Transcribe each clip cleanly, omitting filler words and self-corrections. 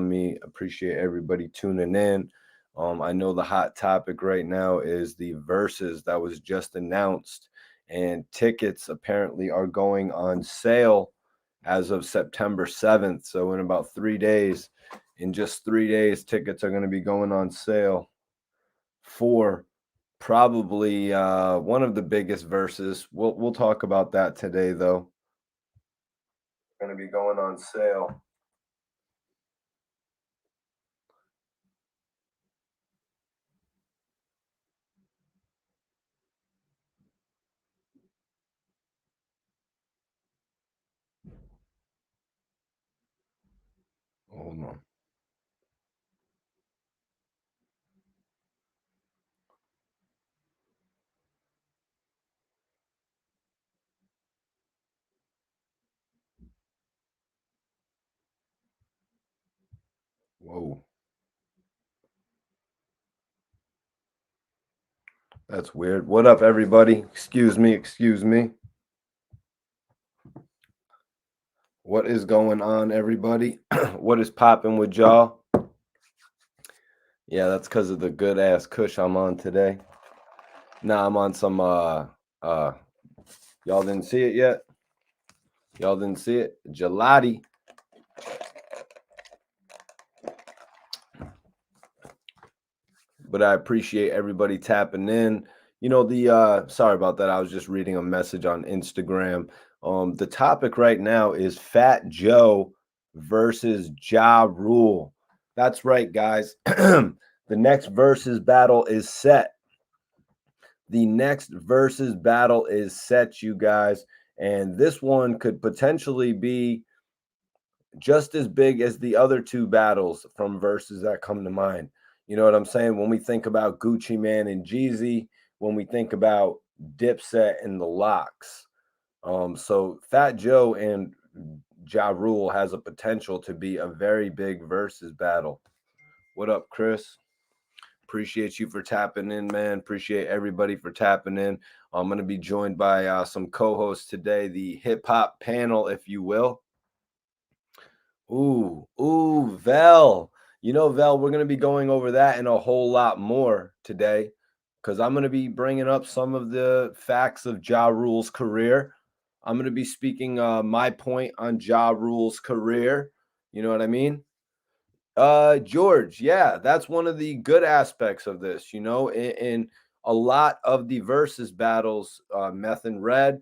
Me. Appreciate everybody tuning in. I know the hot topic right now is the verses that was just announced, and tickets apparently are going on sale as of September 7th. So in about 3 days, in just 3 days, tickets are going to be going on sale for probably one of the biggest verses. We'll talk about that today, though. Going to be going on sale. Hold on. Whoa. That's weird. What up, everybody? Excuse me. Excuse me. What is going on, everybody? What is popping with y'all? Yeah, that's because of the good ass kush I'm on today. Nah, I'm on some y'all didn't see it yet? Y'all didn't see it? Gelati. But I appreciate everybody tapping in. You know, the sorry about that. I was just reading a message on Instagram. The topic right now is Fat Joe versus Ja Rule. That's right, guys. The next versus battle is set. The next versus battle is set, you guys. And this one could potentially be just as big as the other two battles from verses that come to mind. You know what I'm saying? When we think about Gucci Man and Jeezy, when we think about Dipset and the Locks. So Fat Joe and Ja Rule has a potential to be a very big versus battle. What up, Chris? Appreciate you for tapping in, man. Appreciate everybody for tapping in. I'm going to be joined by some co-hosts today, the hip hop panel, if you will. Ooh, Vel. You know, Vel, we're going to be going over that and a whole lot more today because I'm going to be bringing up some of the facts of Ja Rule's career. I'm going to be speaking my point on Ja Rule's career. You know what I mean? George, yeah, that's one of the good aspects of this, you know, in a lot of the versus battles, Meth and Red,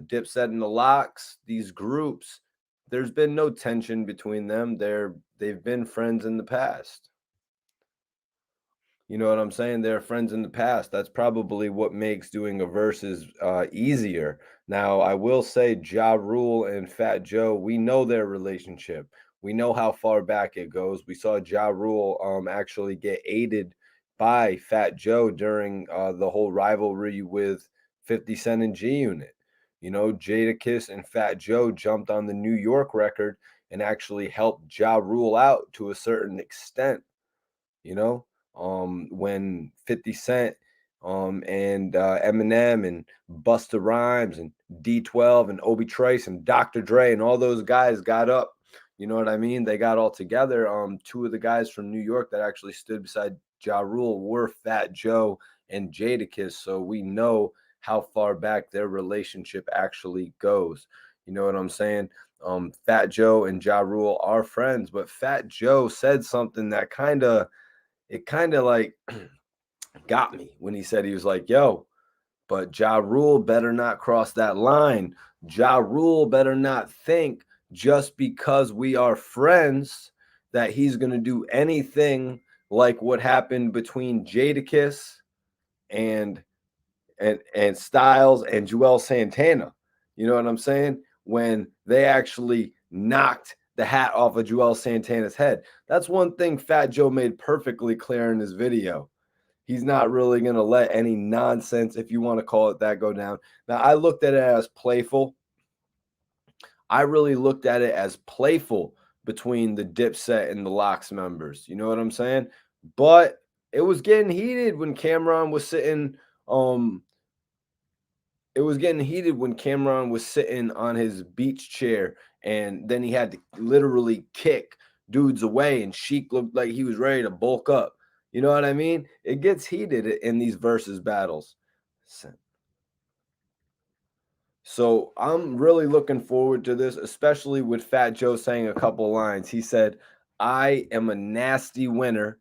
Dipset and the Locks, these groups, there's been no tension between them. They've been friends in the past. You know what I'm saying? They're friends in the past. That's probably what makes doing a versus easier. Now, I will say, Ja Rule and Fat Joe, we know their relationship. We know how far back it goes. We saw Ja Rule actually get aided by Fat Joe during the whole rivalry with 50 Cent and G Unit. You know, Jadakiss and Fat Joe jumped on the New York record and actually helped Ja Rule out to a certain extent. You know, when 50 Cent and Eminem and Busta Rhymes and D12 and Obi Trice and Dr. Dre and all those guys got up. You know what I mean? They got all together. Two of the guys from New York that actually stood beside Ja Rule were Fat Joe and Jadakiss. So we know how far back their relationship actually goes. You know what I'm saying? Fat Joe and Ja Rule are friends, but Fat Joe said something that kind of like got me when he said, he was like, yo, but Ja Rule better not cross that line. Ja Rule better not think just because we are friends that he's going to do anything like what happened between Jadakiss and and Styles and Joel Santana. You know what I'm saying? When they actually knocked the hat off of Joel Santana's head. That's one thing Fat Joe made perfectly clear in his video. He's not really going to let any nonsense, if you want to call it that, go down. Now, I looked at it as playful. I really looked at it as playful between the Dipset and the Locks members. You know what I'm saying? But it was getting heated when Cameron was sitting it was getting heated when Cameron was sitting on his beach chair and then he had to literally kick dudes away, and Sheik looked like he was ready to bulk up. You know what I mean? It gets heated in these versus battles. So I'm really looking forward to this, especially with Fat Joe saying a couple lines. He said, "I am a nasty winner,"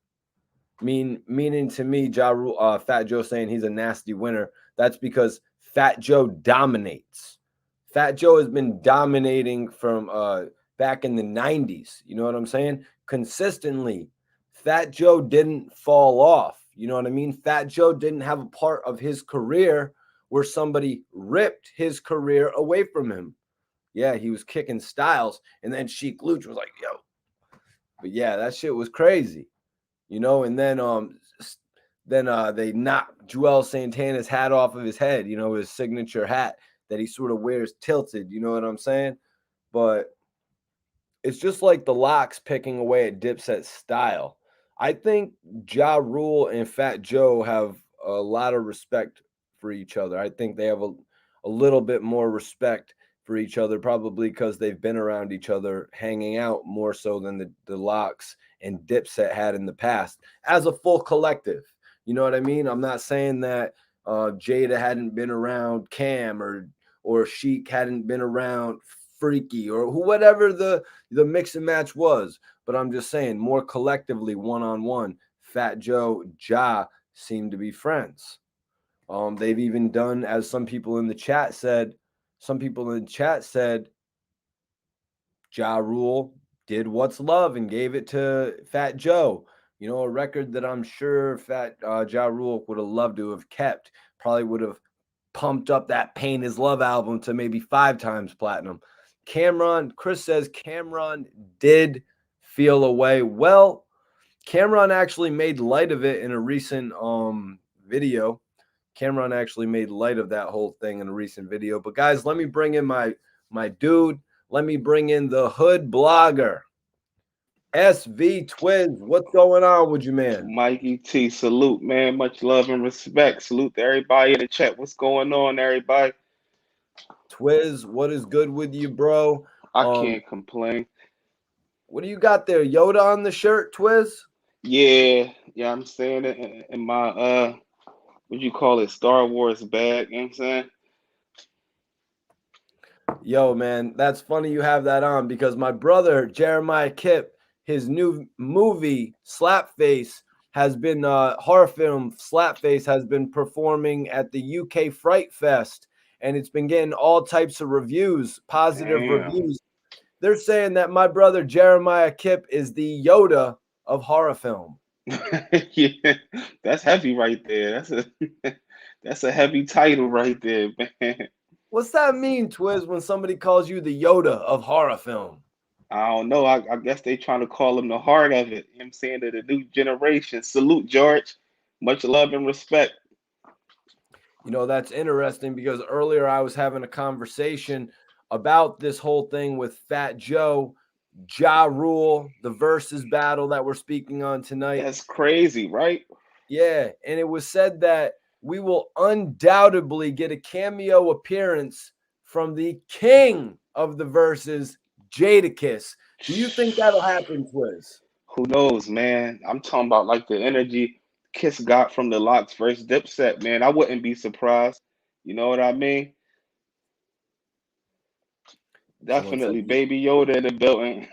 meaning to me, Fat Joe saying he's a nasty winner. That's because Fat Joe dominates. Fat Joe has been dominating from back in the 90s. You know what I'm saying? Consistently. Fat Joe didn't fall off. You know what I mean? Fat Joe didn't have a part of his career where somebody ripped his career away from him. Yeah, he was kicking Styles, and then Sheik Luch was like, yo. But yeah, that shit was crazy. You know, and then they knocked Joel Santana's hat off of his head, you know, his signature hat that he sort of wears tilted, you know what I'm saying? But it's just like the Locks picking away at Dipset's style. I think Ja Rule and Fat Joe have a lot of respect for each other. I think they have a little bit more respect for each other, probably because they've been around each other, hanging out more so than the Locks and Dipset had in the past as a full collective. You know what I mean? I'm not saying that Jada hadn't been around Cam or Sheik hadn't been around Freaky or whatever the mix and match was. But I'm just saying, more collectively, one-on-one, Fat Joe, Ja seem to be friends. They've even done, as some people in the chat said, Ja Rule did What's Love and gave it to Fat Joe. You know, a record that I'm sure Fat Ja Rule would have loved to have kept. Probably would have pumped up that Pain Is Love album to maybe 5 times platinum. Chris says Cameron did feel away. Well, Cameron actually made light of it in a recent video. Cameron actually made light of that whole thing in a recent video. But guys, let me bring in my dude. Let me bring in the hood blogger. SV Twiz, what's going on with you, man? Mikey T, salute, man. Much love and respect. Salute to everybody in the chat. What's going on, everybody? Twiz, what is good with you, bro? I can't complain. What do you got there? Yoda on the shirt, Twiz? Yeah, I'm saying it in my what you call it, Star Wars bag, you know what I'm saying? Yo, man, that's funny you have that on because my brother, Jeremiah Kipp, his new movie, Slapface, has been, horror film Slapface has been performing at the UK Fright Fest, and it's been getting all types of reviews, positive Damn. reviews. They're saying that my brother, Jeremiah Kipp, is the Yoda of horror film. Yeah, that's heavy right there. That's a that's a heavy title right there, man. What's that mean, Twiz, when somebody calls you the Yoda of horror film? I don't know. I guess they trying to call him the heart of it. You know what I'm saying, to the new generation. Salute, George. Much love and respect. You know, that's interesting because earlier I was having a conversation about this whole thing with Fat Joe, Ja Rule, the versus battle that we're speaking on tonight. That's crazy, right? Yeah, and it was said that we will undoubtedly get a cameo appearance from the king of the verses, Jadakiss. Do you think that'll happen, Twiz? Who knows, man? I'm talking about like the energy Kiss got from the Locks versus Dipset, man. I wouldn't be surprised. You know what I mean? Someone said, Definitely Baby Yoda in the building.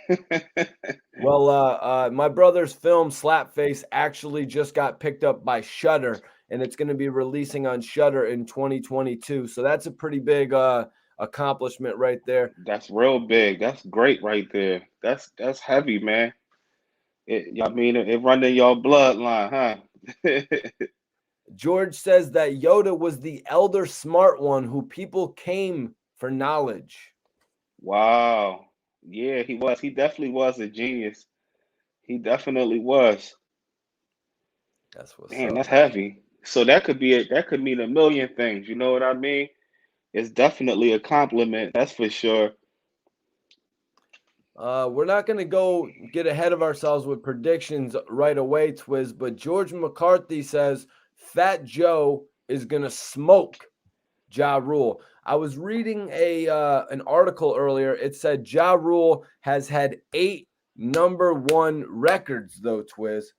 well, my brother's film Slapface actually just got picked up by Shudder, and it's going to be releasing on Shudder in 2022. So that's a pretty big accomplishment right there. That's real big. That's great right there. That's heavy, man. I mean, it run in your bloodline, huh? George says that Yoda was the elder smart one who people came for knowledge. Wow. Yeah, he was. He definitely was a genius. He definitely was. That's what's Man, up, that's man. heavy. So that could mean a million things. You know what I mean? It's definitely a compliment. That's for sure. We're not going to go get ahead of ourselves with predictions right away, Twiz, but George McCarthy says Fat Joe is going to smoke Ja Rule. I was reading an article earlier. It said Ja Rule has had 8 #1 records though, Twiz.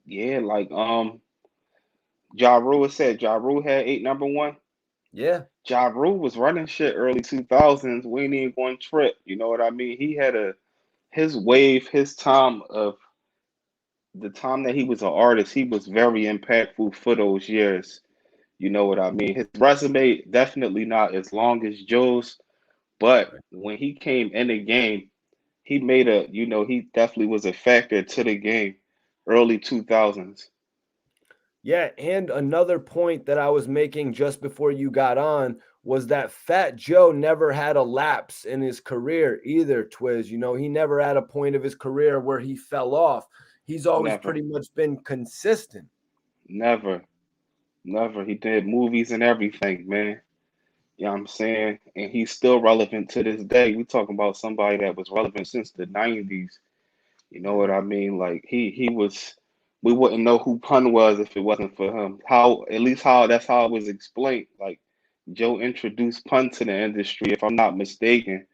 Yeah, like Ja Rule said, Ja Rule had 8 #1. Yeah. Ja Rule was running shit early 2000s. We ain't even going to trip. You know what I mean? He had his wave, his time of the time that he was an artist. He was very impactful for those years. You know what I mean? His resume definitely not as long as Joe's, but when he came in the game, he made he definitely was a factor to the game early 2000s. Yeah, and another point that I was making just before you got on was that Fat Joe never had a lapse in his career either, Twiz. He never had a point of his career where he fell off. He's always Never, pretty much been consistent. never, never. He did movies and everything, man. You know what I'm saying? And he's still relevant to this day. We talking about somebody that was relevant since the 90s. You know Yeah. what I mean? Like he was we wouldn't know who Pun was if it wasn't for him. How at least how that's how it was explained. Like Joe introduced Pun to the industry, if I'm not mistaken.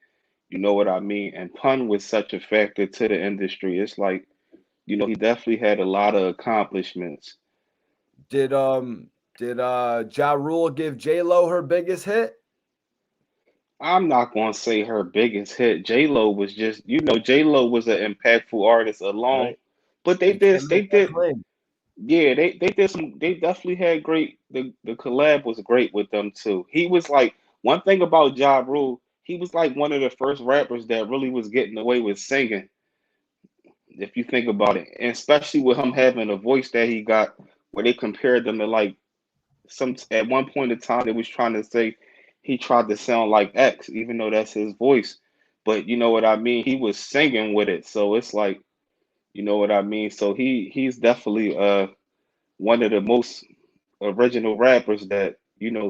You know what I mean? And Pun was such a factor to the industry. It's like, he definitely had a lot of accomplishments. Did Ja Rule give J Lo her biggest hit? I'm not gonna say her biggest hit. J Lo was just, J Lo was an impactful artist alone. Right. But You can't they make that did, claim. yeah, they did some. They definitely had great. The collab was great with them too. He was like one thing about Ja Rule. He was like one of the first rappers that really was getting away with singing. If you think about it, and especially with him having a voice that he got, where they compared them to like some at one point in time they was trying to say he tried to sound like X, even though that's his voice. But you know what I mean? He was singing with it, so it's like, you know what I mean. So he's definitely one of the most original rappers that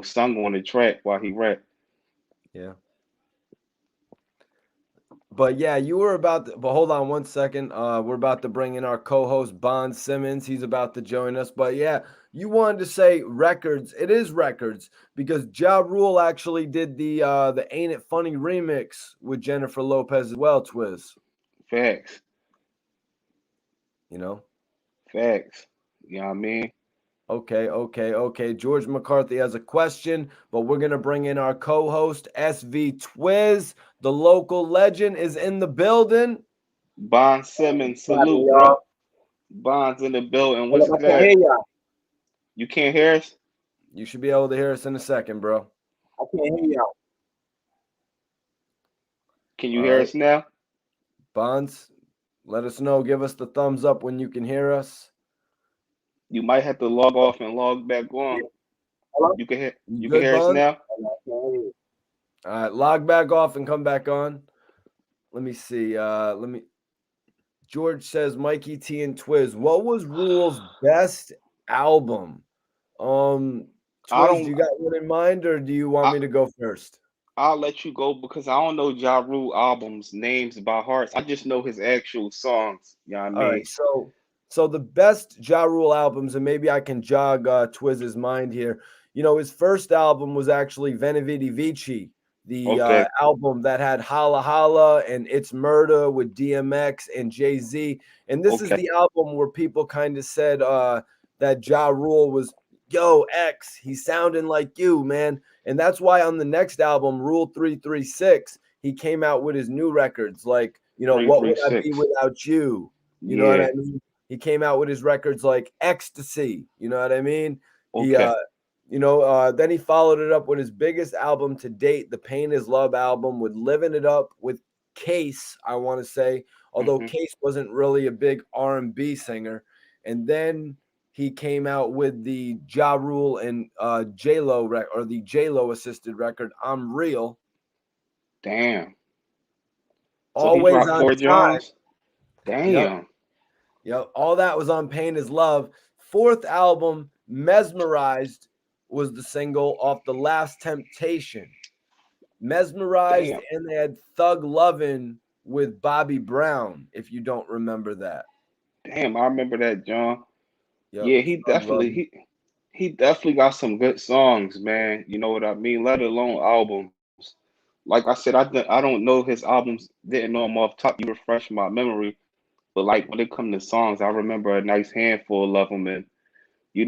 sung on the track while he rapped. Yeah. But yeah, you were about to, but hold on one second. We're about to bring in our co-host Bond Simmons. He's about to join us. But yeah, you wanted to say records. It is records because Ja Rule actually did the Ain't It Funny remix with Jennifer Lopez as well, Twiz. Facts, You know? facts. You know what I mean? Okay. George McCarthy has a question, but we're gonna bring in our co-host SV Twiz. The local legend is in the building. Bond Simmons, Happening, salute, y'all? bro. Bond's in the building. Hold What's up, I can't hear good? y'all. You can't hear us? You should be able to hear us in a second, bro. I can't hear y'all. Can you All hear right. us now? Bonds, let us know. Give us the thumbs up when you can hear us. You might have to log off and log back on. Hello? You can hear You you can good, hear us Bonds? now? Hold up, I can't hear you. All right, log back off and come back on. Let me see. George says Mikey T and Twiz. What was Rule's best album? I Twiz, do don't you got one in mind or do you want I me to go first? I'll let you go because I don't know Ja Rule albums names by heart. I just know his actual songs. You know what I All mean? right, so the best Ja Rule albums, and maybe I can jog Twiz's mind here. His first album was actually Veni Vidi Vici, the Okay, album that had Holla Holla and It's Murder with DMX and Jay-Z. And this is okay. the album where people kind of said that Ja Rule was, yo, X, he's sounding like you, man. And that's why on the next album, Rule 336, he came out with his new records like, What Would I Be 336. Without You? You know what I Yeah. mean? He came out with his records like Ecstasy. You know what I mean? He, Okay. then he followed it up with his biggest album to date, the Pain Is Love album, with Living It Up with Case, I want to say, although Hmm. Case wasn't really a big R&B singer. And then he came out with the Ja Rule and J-Lo or the J-Lo assisted record, I'm Real, Damn. So he always dropped on four time. Johns? Yep. Damn. Yep, all that was on Pain is Love. Fourth album, Mesmerized, was the single off The Last Temptation. Mesmerized, Damn. and they had Thug Lovin' with Bobby Brown, if you don't remember that. Damn. I remember that, John. Yep, Yeah, Thug Lovin'. he definitely got some good songs, man. You know what I mean? Let alone albums. like I said, I don't know his albums. Didn't know him off top. You refresh my memory. But like when it comes to songs, I remember a nice handful of them, and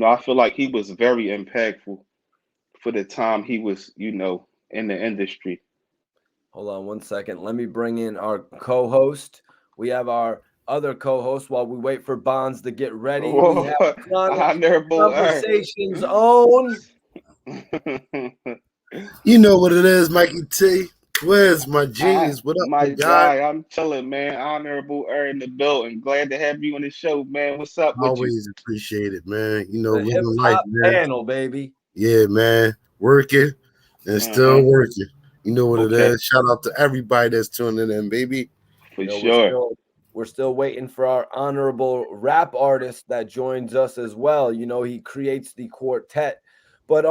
I feel like he was very impactful for the time he was, in the industry. Hold on one second. Let me bring in our co-host. We have our other co-host while we wait for Bonds to get ready. We Whoa, have honorable Conversation's own. You know what it is, Mikey T. Where's my G's? What up, my my guy? guy, I'm chilling, man. Honorable in the building. Glad to have you on the show, man. What's up with you? Always appreciate it, man. You know, The living hip life, hop man. panel, baby. Yeah, man. Working and still working. You know what it Okay. is. Shout out to everybody that's tuning in, baby. For sure. We're still waiting for our honorable rap artist that joins us as well. He creates the quartet. But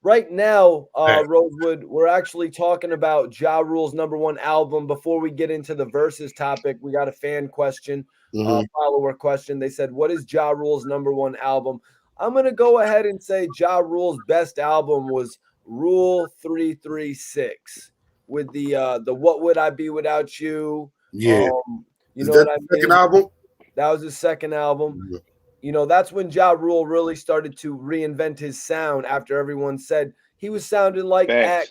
right now, Rosewood, we're actually talking about Ja Rule's #1 album. Before we get into the verses topic, we got a fan question, follower question. They said, what is Ja Rule's #1 album? I'm going to go ahead and say Ja Rule's best album was Rule 336 with the What Would I Be Without You? Yeah. You know what I mean? Second album? That was his second album. That's when Ja Rule really started to reinvent his sound after everyone said he was sounding like X.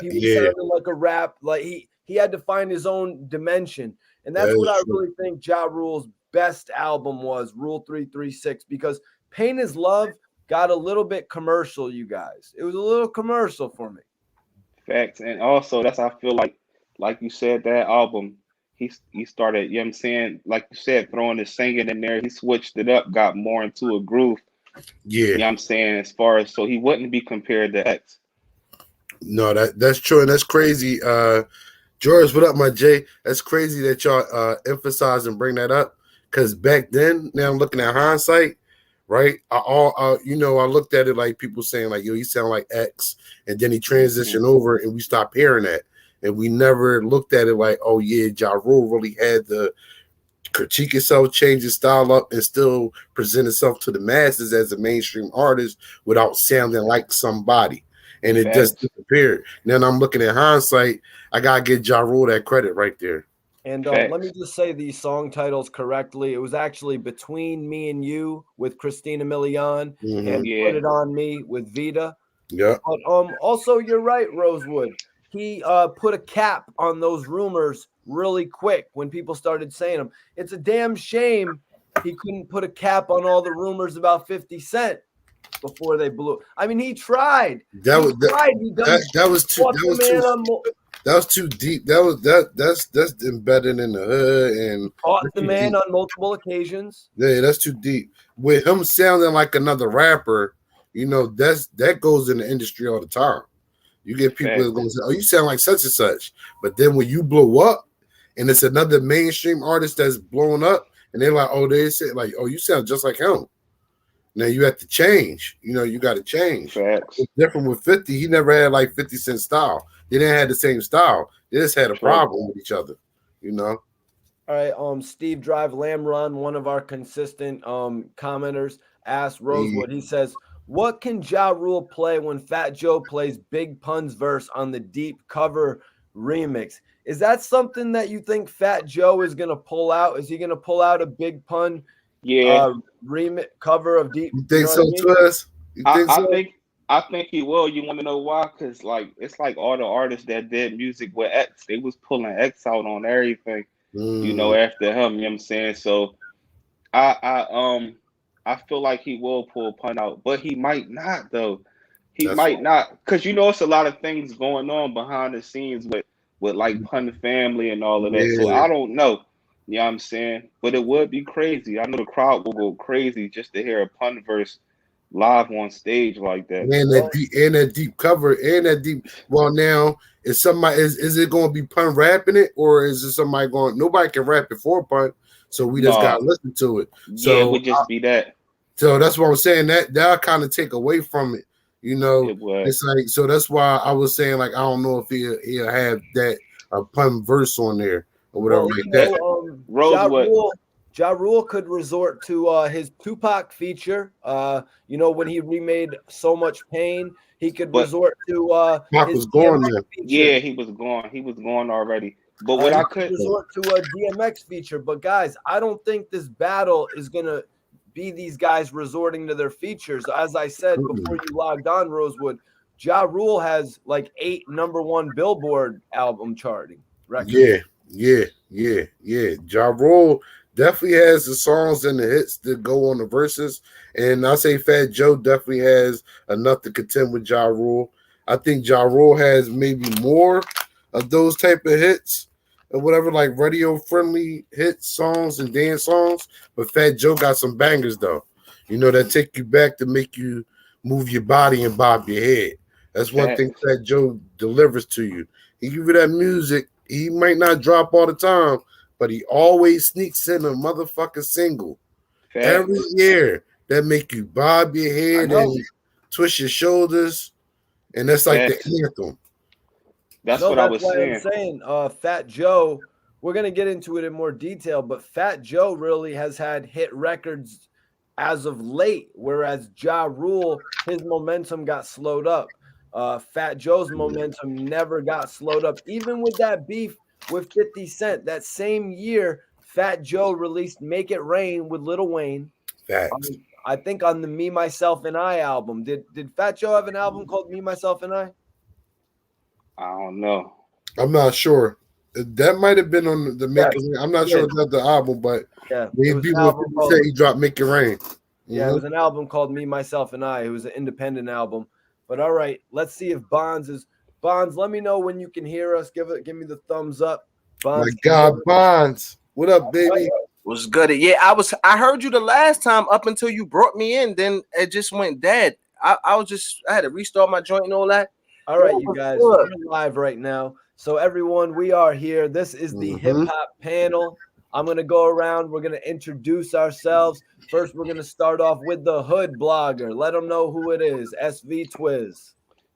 He was sounding like a rap. Like he had to find his own dimension. And that's what I really think Ja Rule's best album was, Rule 336, because Pain is Love got a little bit commercial, you guys. It was a little commercial for me. Facts. And also I feel like you said, that album, he started, you know what I'm saying, like you said, throwing the singing in there. He switched it up, got more into a groove. Yeah. You know what I'm saying? As far as, so he wouldn't be compared to X. No, that's true, and that's crazy. George, what up, my J? That's crazy that y'all emphasize and bring that up, because back then, now I'm looking at hindsight, right? I looked at it like people saying like, yo, he sound like X, and then he transitioned over, and we stopped hearing that, and we never looked at it like, oh yeah, Ja Rule really had the critique itself, change his style up, and still present itself to the masses as a mainstream artist without sounding like somebody. And it just disappeared. Then I'm looking at hindsight. I gotta give Ja Rule that credit right there. And let me just say these song titles correctly. It was actually Between Me and You with Christina Milian and Put It On Me with Vita. Yeah. But also, you're right, Rosewood. He put a cap on those rumors really quick when people started saying them. It's a damn shame he couldn't put a cap on all the rumors about 50 Cent before they blew. I mean, he tried. That was too deep. That's embedded in the hood and caught the man on multiple occasions. Yeah, that's too deep. With him sounding like another rapper, that goes in the industry all the time. You get people that are going to say, "Oh, you sound like such and such," but then when you blow up, and it's another mainstream artist that's blowing up, and they're like, "Oh, they say like, oh, you sound just like him." Now you have to change. You got to change. Facts. It's different with 50. He never had like 50 Cent style. They didn't have the same style. They just had a problem with each other. All right. Steve Drive Lamron, one of our consistent commenters, asked Rosewood. He says, "What can Ja Rule play when Fat Joe plays Big Pun's verse on the Deep cover remix?" Is that something that you think Fat Joe is gonna pull out? Is he gonna pull out a Big Pun? Remix cover of Deep. You think so, Twist? I think he will. You want to know why? Because it's like all the artists that did music with X, they was pulling X out on everything. After him. You know what I'm saying? So I feel like he will pull Pun out, but he might not though. He might not, because it's a lot of things going on behind the scenes with like Pun family and all of that. So I don't know. You know what I'm saying? But it would be crazy. I know the crowd will go crazy just to hear a Pun verse live on stage like that. And that deep cover and that deep. Well, now is it going to be Pun rapping it, or is it somebody going? Nobody can rap it for Pun, so we just got to listen to it. So it would just be that. So that's what I'm saying. That'll kind of take away from it. It's like, so that's why I was saying like I don't know if he'll have that Pun verse on there or whatever like that. Rosewood. Ja Rule could resort to his Tupac feature. When he remade So Much Pain, he could But resort to Pac his was gone DMX there. feature. yeah, he was gone. He was gone already. But what He I could could, resort to a DMX feature. But guys, I don't think this battle is gonna be these guys resorting to their features. As I said before you logged on, Rosewood, Ja Rule has like 8 #1 Billboard album charting records. Yeah. Ja Rule definitely has the songs and the hits that go on the verses. And I say Fat Joe definitely has enough to contend with Ja Rule. I think Ja Rule has maybe more of those type of hits or whatever, like radio friendly hit songs and dance songs. But Fat Joe got some bangers though. That take you back to make you move your body and bob your head. That's one thing facts, Fat Joe delivers to you. He give you that music. He might not drop all the time, but he always sneaks in a motherfucking single every facts. year that make you bob your I head know. and twist your shoulders, and that's like the Facts. anthem. That's No, what I that's was why I'm saying. saying Fat Joe, we're going to get into it in more detail, but Fat Joe really has had hit records as of late, whereas Ja Rule, his momentum got slowed up. Fat Joe's momentum never got slowed up. Even with that beef with 50 Cent, that same year, Fat Joe released Make It Rain with Lil Wayne. Facts. I think on the Me, Myself, and I album. Did Fat Joe have an album called Me, Myself, and I? I don't know. I'm not sure. That might have been on the Make It Rain. I'm not sure Yeah. if that's the album, but Yeah, it was maybe an when album 50 called Cent he dropped Make It Rain. Yeah, it was an album called Me, Myself, and I. It was an independent album. But all right, let's see if Bonds. Let me know when you can hear us. Give me the thumbs up. My Bonds, can you God, hear us? Bonds. What up, baby? Was good. Yeah, I heard you the last time up until you brought me in. Then it just went dead. I had to restart my joint and all that. All right, Yeah, you what's guys, good? we're live right now. So everyone, we are here. This is the hip hop panel. I'm gonna go around. We're gonna introduce ourselves. First, we're gonna start off with the hood blogger. Let them know who it is. SV Twiz.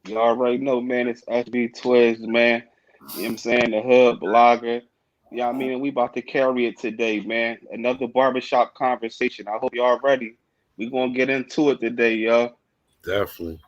You already know, man. It's SB Twiz, man. You know what I'm saying? The hood blogger. Yeah, I mean, we about to carry it today, man. Another barbershop conversation. I hope y'all ready. We gonna get into it today, y'all. Definitely.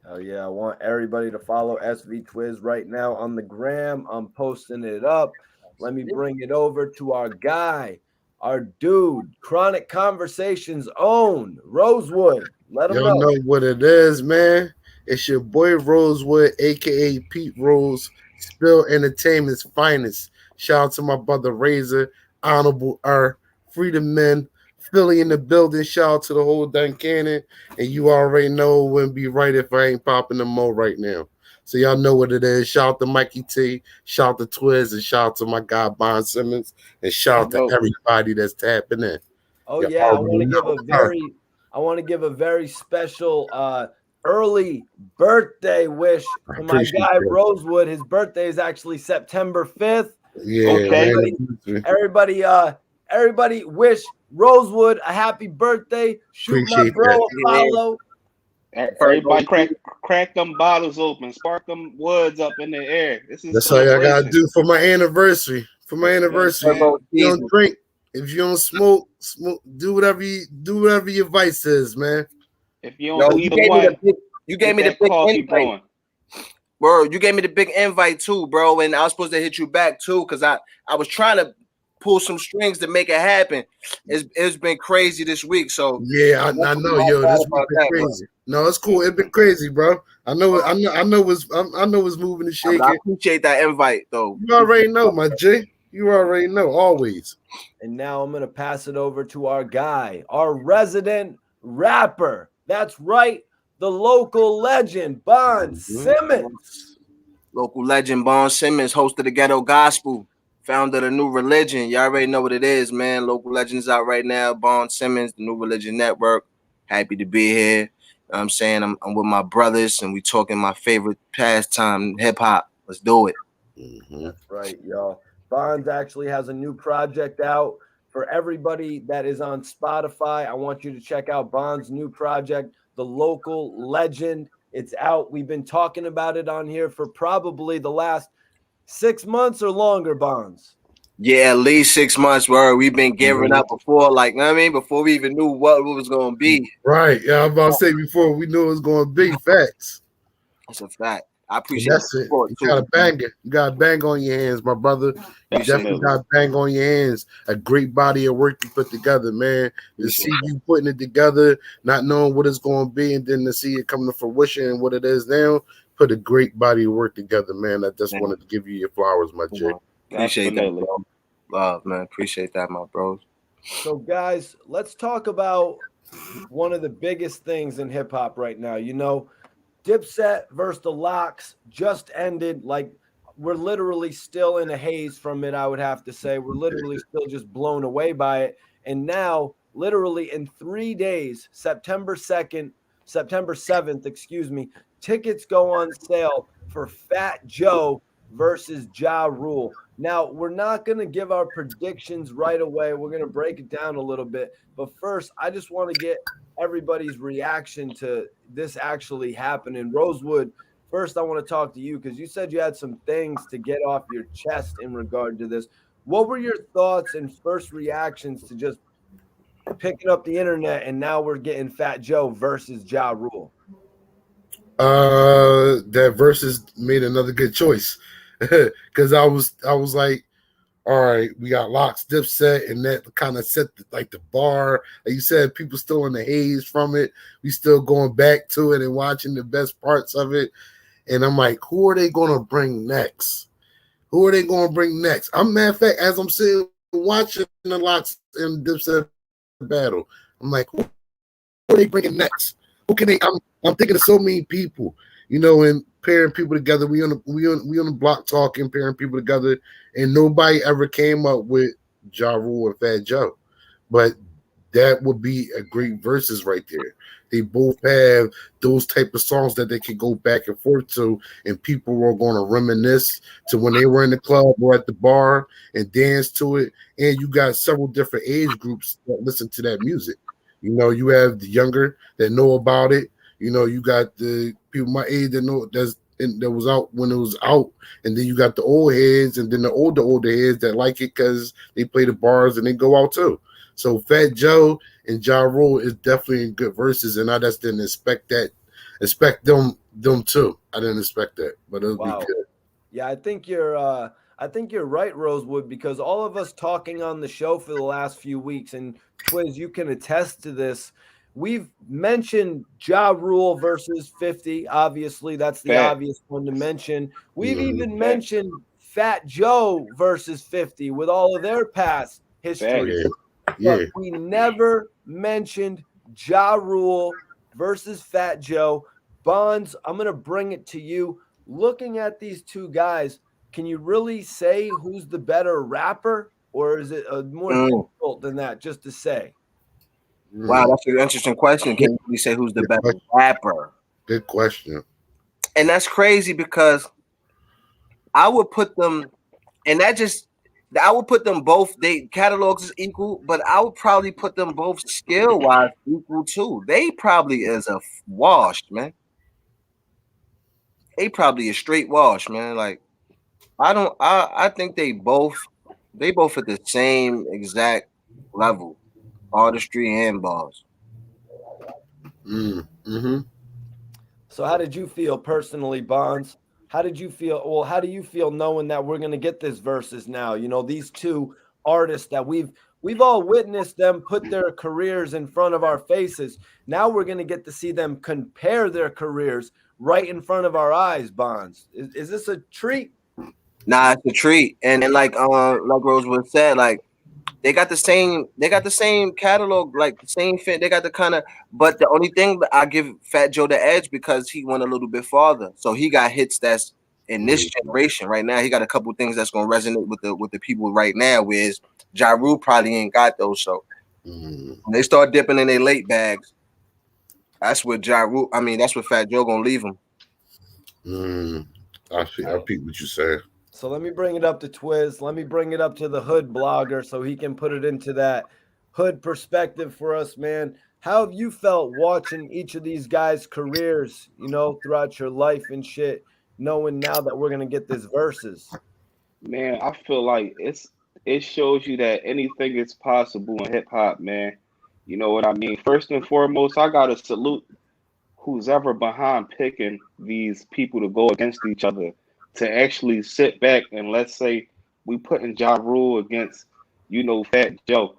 Oh yeah, I want everybody to follow SV Twiz right now on the gram. I'm posting it up. Let me bring it over to our guy, our dude, Chronic Conversations own Rosewood. Let him Y'all know. know what it is, man. It's your boy Rosewood, aka Pete Rose, Spill Entertainment's finest. Shout out to my brother Razor, Honorable R, Freedom Men, Philly in the building. Shout out to the whole Duncannon. And you already know it wouldn't be right if I ain't popping the mo right now. So y'all know what it is. Shout out to Mikey T, shout out to Twiz, and shout out to my guy Bond Simmons, and shout out to everybody that's tapping in. Oh Y'all yeah, I already want to know. give a very special early birthday wish to my Appreciate guy that. Rosewood. His birthday is actually September 5th. Yeah, Okay. man. Everybody wish Rosewood a happy birthday. Shoot my Appreciate bro that. a follow. Everybody crack them bottles open, spark them woods up in the air. This is That's all y'all gotta celebration. do for my anniversary. For my anniversary, saying? if you don't drink, if you don't smoke, do whatever your vice is, man. If you Yo, don't do you either gave me one, you get gave me the that big coffee invite. brewing. Bro, you gave me the big invite too, bro. And I was supposed to hit you back too, because I was trying to pull some strings to make it happen. It's been crazy this week. So Yeah, I know, yo, this week been crazy. No, it's cool. It's been crazy, bro. I know it's moving and shaking. I appreciate that invite, though. You already know, my J. You already know, always. And now I'm gonna pass it over to our guy, our resident rapper. That's right, the local legend, Bond Simmons. Local legend Bond Simmons, host of the Ghetto Gospel, founder of the New Religion. Y'all already know what it is, man. Local Legends out right now. Bond Simmons, the New Religion Network. Happy to be here. You know what I'm saying? I'm with my brothers, and we talking my favorite pastime, hip hop. Let's do it. That's right, y'all. Bonds actually has a new project out for everybody that is on Spotify. I want you to check out Bond's new project, The Local Legend. It's out. We've been talking about it on here for probably the last 6 months or longer, Bonds. Yeah, at least 6 months. Where we've been gearing up before, like, you know what I mean, before we even knew what it was going to be. Right. Yeah, I'm about to say before we knew it was going to be facts. That's a fact. I And appreciate that's the it. support You too. got a banger. You got a bang on your hands, my brother. You definitely Definitely. got a bang on your hands. A great body of work you put together, man. To see you putting it together, not knowing what it's going to be, and then to see it come to fruition and what it is now, put a great body of work together, man. I just wanted to give you your flowers, my J. Appreciate Definitely. that, bro. Love, man. Appreciate that, my bros. So, guys, let's talk about one of the biggest things in hip hop right now. You know, Dipset versus the Locks just ended. Like, we're literally still in a haze from it, I would have to say. We're literally still just blown away by it. And now, literally in 3 days, September 7th, excuse me, tickets go on sale for Fat Joe versus Ja Rule. Now, we're not going to give our predictions right away. We're going to break it down a little bit. But first, I just want to get everybody's reaction to this actually happening. Rosewood, first, I want to talk to you because you said you had some things to get off your chest in regard to this. What were your thoughts and first reactions to just picking up the internet and now we're getting Fat Joe versus Ja Rule? That versus made another good choice because I was like, all right, we got Locks, Dipset, and that kind of set the bar. Like you said, people still in the haze from it. We still going back to it and watching the best parts of it. And I'm like, who are they going to bring next? Who are they going to bring next? I'm matter of fact, as I'm sitting watching the Locks and Dipset battle, I'm like, who are they bringing next? Who can they? I'm thinking of so many people, you know, and pairing people together. We on the block talking, pairing people together, and nobody ever came up with Ja Rule and Fat Joe. But that would be a great verses right there. They both have those type of songs that they could go back and forth to, and people were going to reminisce to when they were in the club or at the bar and dance to it. And you got several different age groups that listen to that music. You know, you have the younger that know about it. You know, you got the people my age that know that was out when it was out, and then you got the old heads, and then the older heads that like it because they play the bars and they go out too. So Fat Joe and Ja Rule is definitely good verses, and I just didn't expect them too. I didn't expect that, but it'll be good. Yeah, I think you're right, Rosewood, because all of us talking on the show for the last few weeks, and Twiz, you can attest to this. We've mentioned Ja Rule versus 50. Obviously, that's the obvious one to mention. We've even mentioned Fat Joe versus 50 with all of their past history. Yeah. But we never mentioned Ja Rule versus Fat Joe. Bonds, I'm going to bring it to you. Looking at these two guys, can you really say who's the better rapper, or is it more difficult than that just to say? Wow, that's an interesting question. Can you say who's the better rapper? Good question. And that's crazy because I would put them, and I would put them both. They catalogs is equal, but I would probably put them both skill wise equal too. They probably is a wash, man. They probably a straight wash, man. Like I think they both at the same exact level, artistry and bars. So how did you feel personally, Bonds? How did you feel? Well, how do you feel knowing that we're going to get this versus now? You know, these two artists that we've all witnessed them put their careers in front of our faces. Now we're going to get to see them compare their careers right in front of our eyes, Bonds. Is this a treat? Nah, it's a treat. And like Rosewood said, like they got the same catalog, like the same fit. They got the kind of, but the only thing that I give Fat Joe the edge because he went a little bit farther. So he got hits that's in this generation right now. He got a couple things that's gonna resonate with the people right now. Whereas Ja Rule probably ain't got those. So when they start dipping in their late bags, that's what that's what Fat Joe gonna leave them. I peep what you say. So let me bring it up to Twiz. Let me bring it up to the hood blogger so he can put it into that hood perspective for us, man. How have you felt watching each of these guys' careers, you know, throughout your life and shit, knowing now that we're going to get this versus? Man, I feel like it shows you that anything is possible in hip hop, man. You know what I mean? First and foremost, I gotta salute who's ever behind picking these people to go against each other to actually sit back and let's say we putting Ja Rule against, Fat Joe.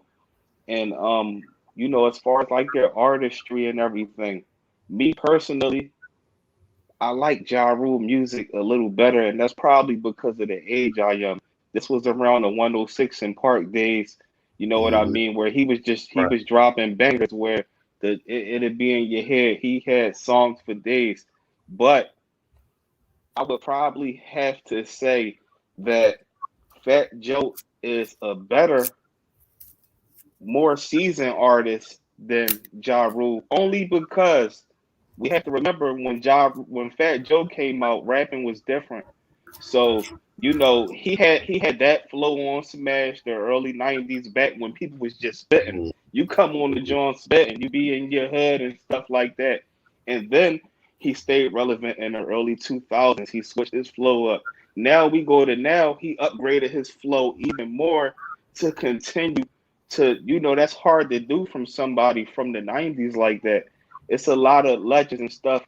And as far as like their artistry and everything, me personally, I like Ja Rule music a little better, and that's probably because of the age I am. This was around the 106 in Park days, you know what I Mhm. mean, where he Right. was dropping bangers where it'd be in your head. He had songs for days. But I would probably have to say that Fat Joe is a better, more seasoned artist than Ja Rule, only because we have to remember when Fat Joe came out, rapping was different. So he had that flow on Smash the early '90s back when people was just spitting. Mhm. You come on the joint spitting, you be in your hood and stuff like that. And then he stayed relevant in the early 2000s. He switched his flow up. Now we go to now he upgraded his flow even more to continue to that's hard to do from somebody from the '90s like that. It's a lot of legends and stuff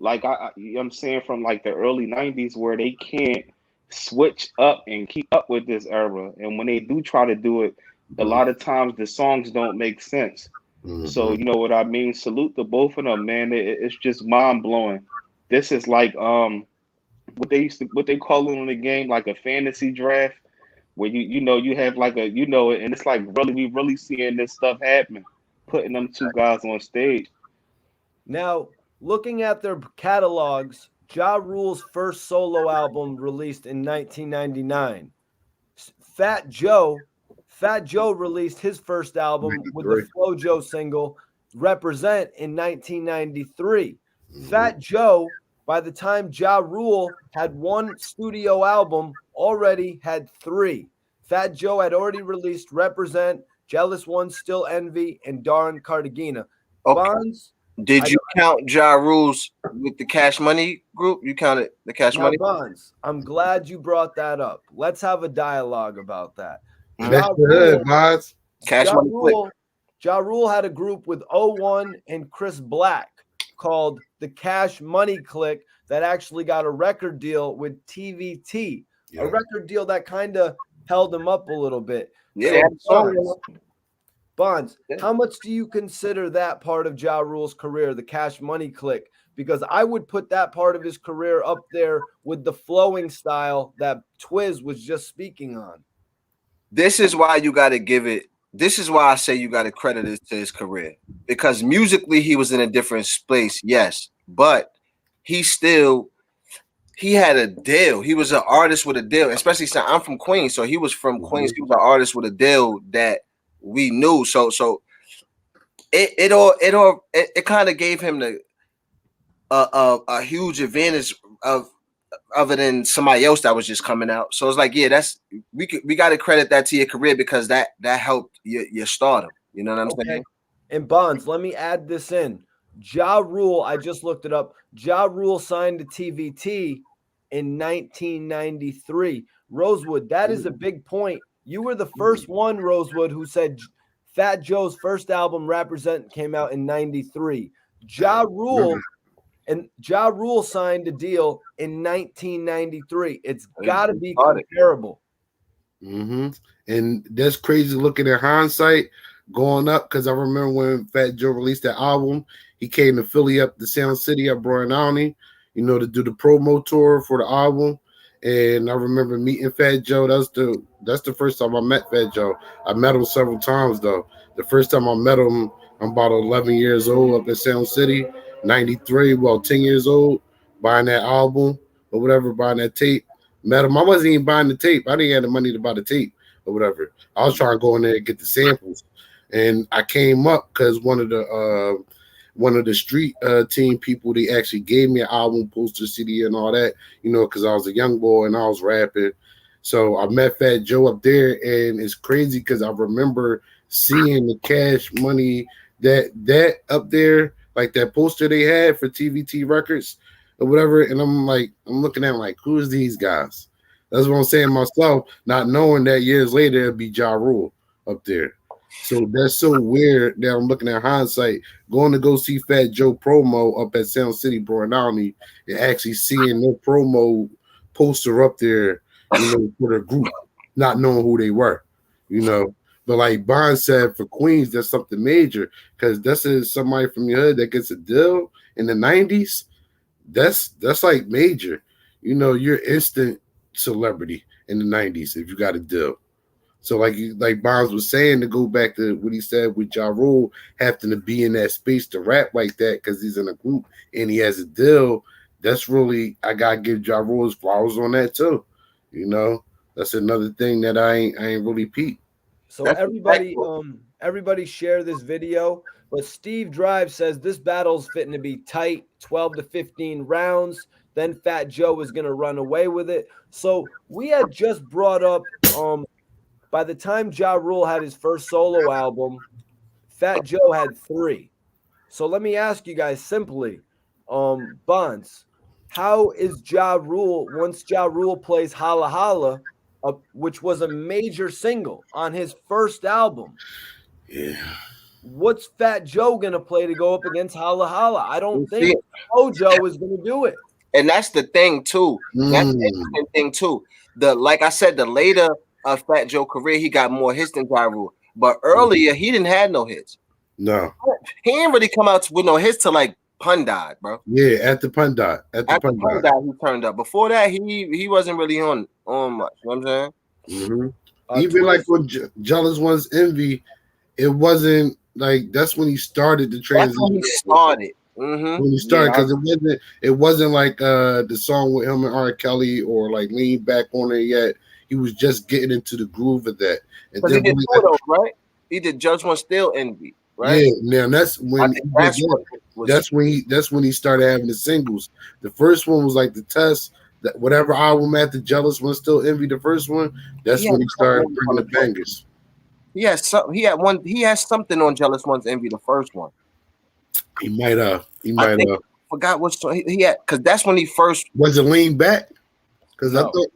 like I'm saying from like the early '90s where they can't switch up and keep up with this era, and when they do try to do it, a lot of times the songs don't make sense. So Mhm. you know what I mean. Salute to both of them, man. It's just mind blowing. This is like what they call it in the game like a fantasy draft where you have like and it's like really we really seeing this stuff happen, putting them two guys on stage. Now, looking at their catalogs, Ja Rule's first solo album released in 1999. Fat Joe, Fat Joe released his first album with the 93. FloJo single Represent in 1993. Mhm. Fat Joe, by the time Ja Rule had one studio album, already had three. Fat Joe had already released Represent, Jealous One, Still Envy, and Darn Cartagena. Okay. Bonds, Did I you count Ja Rules with the Cash Money group? You counted the Cash Now, Money? Bonds, I'm glad you brought that up. Let's have a dialogue about that. Mhm. That's Ja the hood, Rule, boss. Cash Ja Money Click. Rule, Ja Rule had a group with O1 and Chris Black called the Cash Money Click that actually got a record deal with TVT, a Yeah. record deal that kind of held him up a little bit. Yeah, So, they had a song. Bonds, Yeah. how much do you consider that part of Ja Rule's career, the Cash Money Click? Because I would put that part of his career up there with the flowing style that Twiz was just speaking on. This is why you got to give it. This is why I say you got to credit it to his career, because musically he was in a different space, yes, but he still he had a deal. He was an artist with a deal, especially since I'm from Queens, so he was from Queens. Mhm. He was an artist with a deal that we knew. So it kind of gave him the a huge advantage of other than somebody else that was just coming out. So it's like, yeah, that's we got to credit that to your career because that helped your stardom. You know what I'm Okay. saying? And Bonds, let me add this in. Ja Rule, I just looked it up. Ja Rule signed to TVT in 1993. Rosewood, that is a big point. You were the first one, Rosewood, who said Fat Joe's first album, Represent, came out in 93. Ja Rule and Ja Rule signed a deal in 1993. It's got to be Started. comparable. Mm-hmm. And that's crazy looking at hindsight going up because I remember when Fat Joe released that album, he came to Philly up to Sound City up Bryan County, to do the promo tour for the album. And I remember meeting Fat Joe. That's the first time I met Fat Joe. I met him several times though. The first time I met him, I'm about 11 years old up in Sound City, 93, 10 years old, buying that album or whatever, buying that tape. Met him. I wasn't even buying the tape. I didn't have the money to buy the tape or whatever. I was trying to go in there and get the samples. And I came up because one of the street team people, they actually gave me an album, poster, CD, and all that, because I was a young boy and I was rapping. So I met Fat Joe up there, and it's crazy because I remember seeing the Cash Money that up there, like that poster they had for TVT Records or whatever. And I'm looking at them like, who is these guys? That's what I'm saying myself, not knowing that years later it'll be Ja Rule up there. So that's so weird that I'm looking at hindsight, going to go see Fat Joe promo up at Sound City Brunelli and actually seeing their promo poster up there, for the group, not knowing who they were, But like Bond said, for Queens, that's something major because this is somebody from your hood that gets a deal in the 90s. That's like major. You're instant celebrity in the 90s if you got a deal. So like Bonds was saying, to go back to what he said with Ja Rule having to be in that space to rap like that because he's in a group and he has a deal, that's really, I gotta give Ja Rule his flowers on that too. That's another thing that I ain't really peeped. So everybody share this video. But Steve Drive says this battle's fitting to be tight, 12 to 15 rounds. Then Fat Joe is going to run away with it. So we had just brought up, by the time Ja Rule had his first solo album, Fat Joe had 3. So let me ask you guys simply, Bonds, how is Ja Rule, once Ja Rule plays Holla Holla, which was a major single on his first album? Yeah. What's Fat Joe gonna play to go up against Holla Holla? I don't think Joe is gonna do it. And that's the thing too. That's the interesting thing too. Like I said, the later Fat Joe career, he got more hits than Ja Rule. But earlier, he didn't have no hits. No, he didn't really come out with no hits till like Pun died, bro. Yeah, at the Pun died. After Pun died, he turned up. Before that, he wasn't really on much. You know what I'm saying? Mm-hmm. Even like when Jealous One's Envy, it wasn't like that's when he started the transition. That's when he started. Mm-hmm. When he started, because it wasn't like the song with him and R. Kelly or like Lean Back on it yet. He was just getting into the groove of that. And then he did two of those, right? He did Judge One Still Envy, right? Yeah, now that's when that's when he started having the singles. The first one was like the test. That whatever album at the Jealous One Still Envy, the first one, that's when he started bringing the bangers. He has something on Jealous One's Envy, the first one. He might have. Forgot what song he had, because that's when he first was it Lean Back? Because I thought.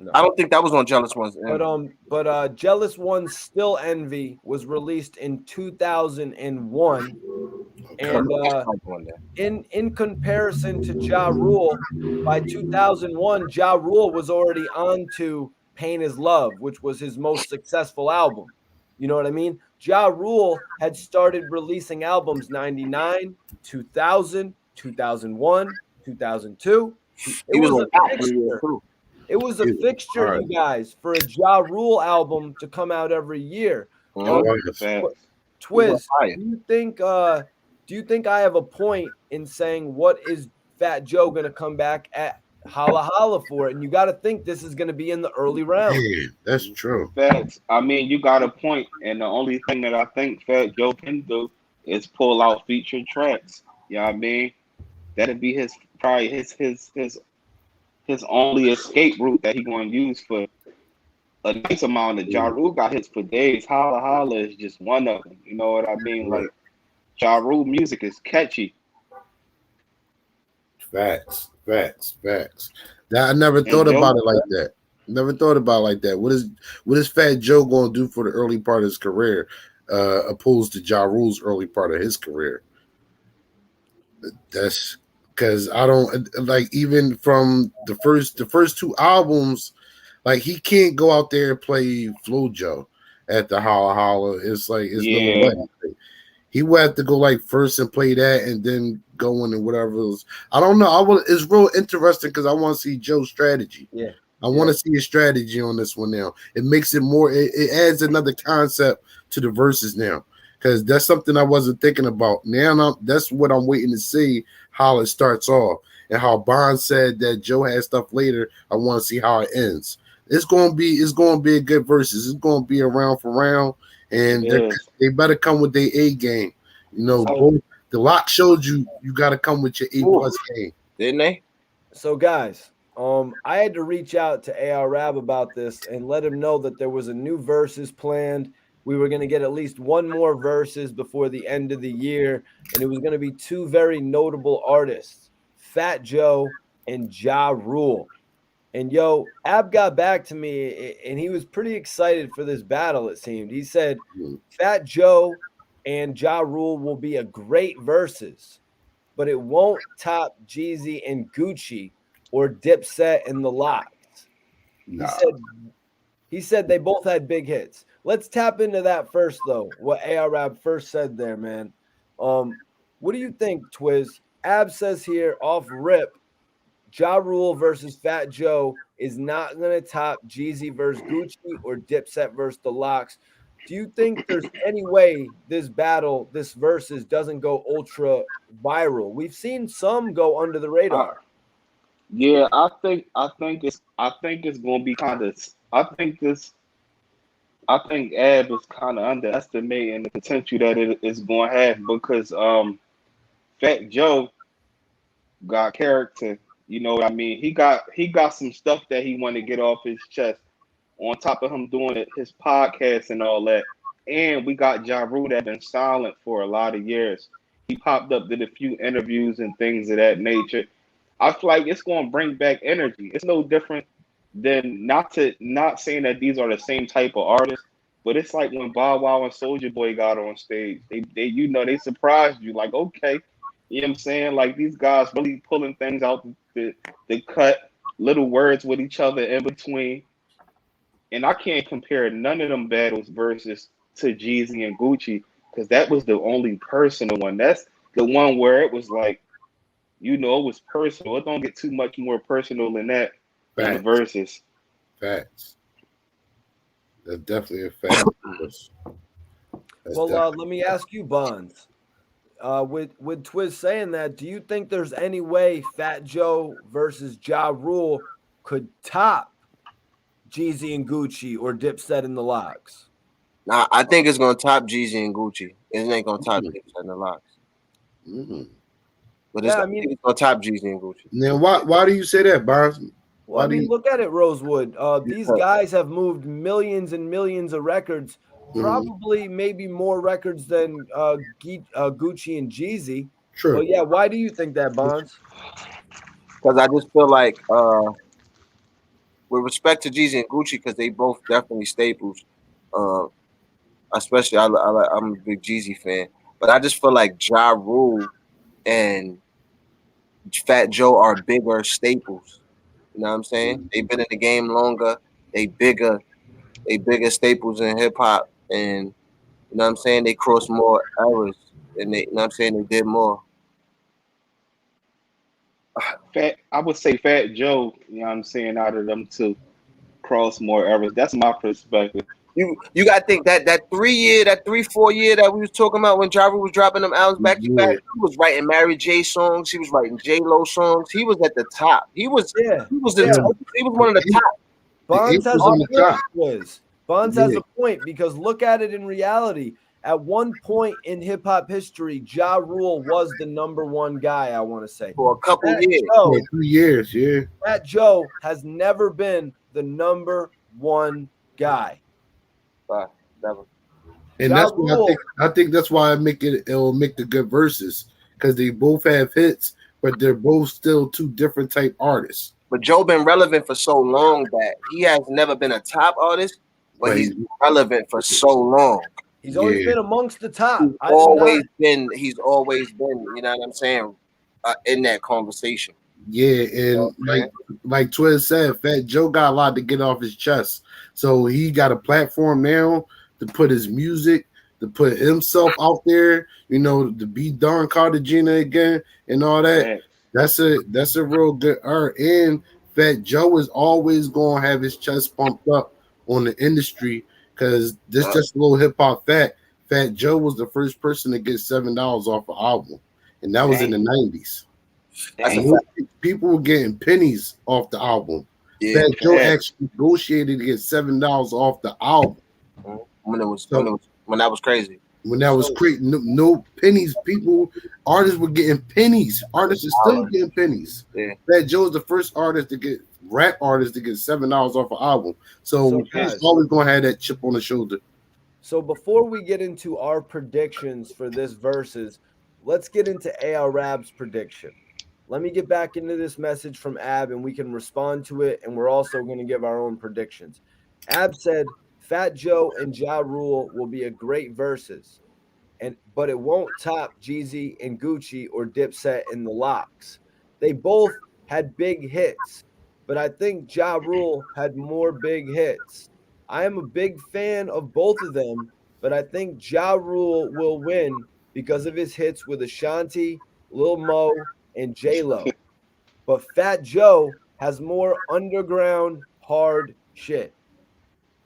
No. I don't think that was on Jealous One's Envy. But Jealous One's Still Envy was released in 2001. And in comparison to Ja Rule, by 2001, Ja Rule was already on to Pain Is Love, which was his most successful album. You know what I mean? Ja Rule had started releasing albums 99, 2000, 2001, 2002. It was a fixture, you guys, for a Ja Rule album to come out every year. Twiz, do you think I have a point in saying what is Fat Joe going to come back at Holla Holla for it? And you got to think this is going to be in the early round. Yeah, that's true. Facts. I mean, you got a point, and the only thing that I think Fat Joe can do is pull out featured tracks. You know what I mean? That'd be his only escape route that he going to use for a nice amount of. Ja Rule got hits for days. Holla Holla is just one of them. You know what I mean? Like, Ja Rule music is catchy. Facts. That I never thought about it like that. What is Fat Joe going to do for the early part of his career, opposed to Ja Rule's early part of his career? That's because I don't like, even from the first two albums, like he can't go out there and play Flo Joe at the Holla Holla. It's like no way. He would have to go like first and play that, and then go in and whatever else. I don't know. It's real interesting because I want to see Joe's strategy. Yeah, I want to see his strategy on this one now. It makes it more. It adds another concept to the verses now, because that's something I wasn't thinking about. Now that's what I'm waiting to see, how it starts off, and how Bond said that Joe has stuff later. I want to see how it ends. It's going to be a good verses. It's going to be a round for round. And they better come with their A game. Both the lock showed you got to come with your A+ game, didn't they? So guys, I had to reach out to AR Rab about this and let him know that there was a new verses planned. We were going to get at least one more verses before the end of the year, and it was going to be two very notable artists, Fat Joe and Ja Rule. And yo, Ab got back to me and he was pretty excited for this battle, it seemed. He said Fat Joe and Ja Rule will be a great versus, but it won't top Jeezy and Gucci or Dipset and the Locks. Nah. He said they both had big hits. Let's tap into that first, though. What Arab first said there, man. What do you think, Twiz? Ab says here off rip, Ja Rule versus Fat Joe is not going to top Jeezy versus Gucci or Dipset versus the Locks. Do you think there's any way this battle, this versus, doesn't go ultra viral? We've seen some go under the radar. Yeah, I think it's gonna be kind of. I think Ab is kind of underestimating the potential that it is going to have because Fat Joe got character. You know what I mean? He got some stuff that he want to get off his chest. On top of him doing his podcast and all that, and we got Ja Rule that been silent for a lot of years. He popped up, did a few interviews and things of that nature. I feel like it's going to bring back energy. It's no different than not saying that these are the same type of artists, but it's like when Bow Wow and Soldier Boy got on stage. They surprised you. Like, okay, you know what I'm saying? Like these guys really pulling things out the cut, little words with each other in between. And I can't compare none of them battles versus to Jeezy and Gucci because that was the only personal one. That's the one where it was like, it was personal. It don't get too much more personal than that in the verses. Facts. That's definitely a fact. Well, let me ask you, Bonds. With Twiz saying that, do you think there's any way Fat Joe versus Ja Rule could top Jeezy and Gucci or Dipset and the Locks? Nah, I think it's gonna top Jeezy and Gucci. It ain't gonna top Dipset and the Locks. But I think it's gonna top Jeezy and Gucci. Now, why do you say that, Bonds? Well, I mean, look at it, Rosewood. These guys have moved millions and millions of records, probably maybe more records than Gucci and Jeezy. True. But yeah, why do you think that, Bonds? Because I just feel like, with respect to Jeezy and Gucci, because they both definitely staples. Especially, I'm a big Jeezy fan, but I just feel like Ja Rule and Fat Joe are bigger staples. You know what I'm saying? They've been in the game longer. They bigger staples in hip hop, and you know what I'm saying? They cross more eras, and you know what I'm saying? They did more. I would say Fat Joe, you know what I'm saying, out of them two, cross more eras. That's my perspective. You gotta think that 3-4 year that we was talking about when Ja Rule was dropping them albums back to back, he was writing Mary J songs, he was writing J Lo songs, he was at the top. He was one of the top. Bonds has a point. Bonds has a point because look at it in reality. At one point in hip hop history, Ja Rule was the number one guy, I want to say. For a couple years. For 3 years, yeah. Fat Joe has never been the number one guy. Never. And that's why I think that's why it'll make the good verses because they both have hits, but they're both still two different type artists. But Joe been relevant for so long that he has never been a top artist, but he's relevant for so long. He's always been amongst the top. He's always been, you know what I'm saying, in that conversation. Yeah, and like Twiz said, Fat Joe got a lot to get off his chest. So he got a platform now to put his music, to put himself out there, to be Don Cartagena again and all that. That's a real good art. And Fat Joe is always gonna have his chest pumped up on the industry because this just a little hip hop fact. Fat Joe was the first person to get $7 off an album, and that was in the 90s. People were getting pennies off the album. Yeah, Fat Joe actually negotiated to get $7 off the album. When that was crazy. When that was crazy, no pennies. Artists were getting pennies. Artists are still getting pennies. Yeah. Fat Joe's the first rap artist to get $7 off an album. So he's always gonna have that chip on the shoulder. So before we get into our predictions for this versus, let's get into Arab's prediction. let me get back into this message from Ab and we can respond to it. And we're also going to give our own predictions. Ab said, Fat Joe and Ja Rule will be a great versus, but it won't top Jeezy and Gucci or Dipset in the locks. They both had big hits, but I think Ja Rule had more big hits. I am a big fan of both of them, but I think Ja Rule will win because of his hits with Ashanti, Lil Mo, and J Lo. But Fat Joe has more underground hard shit.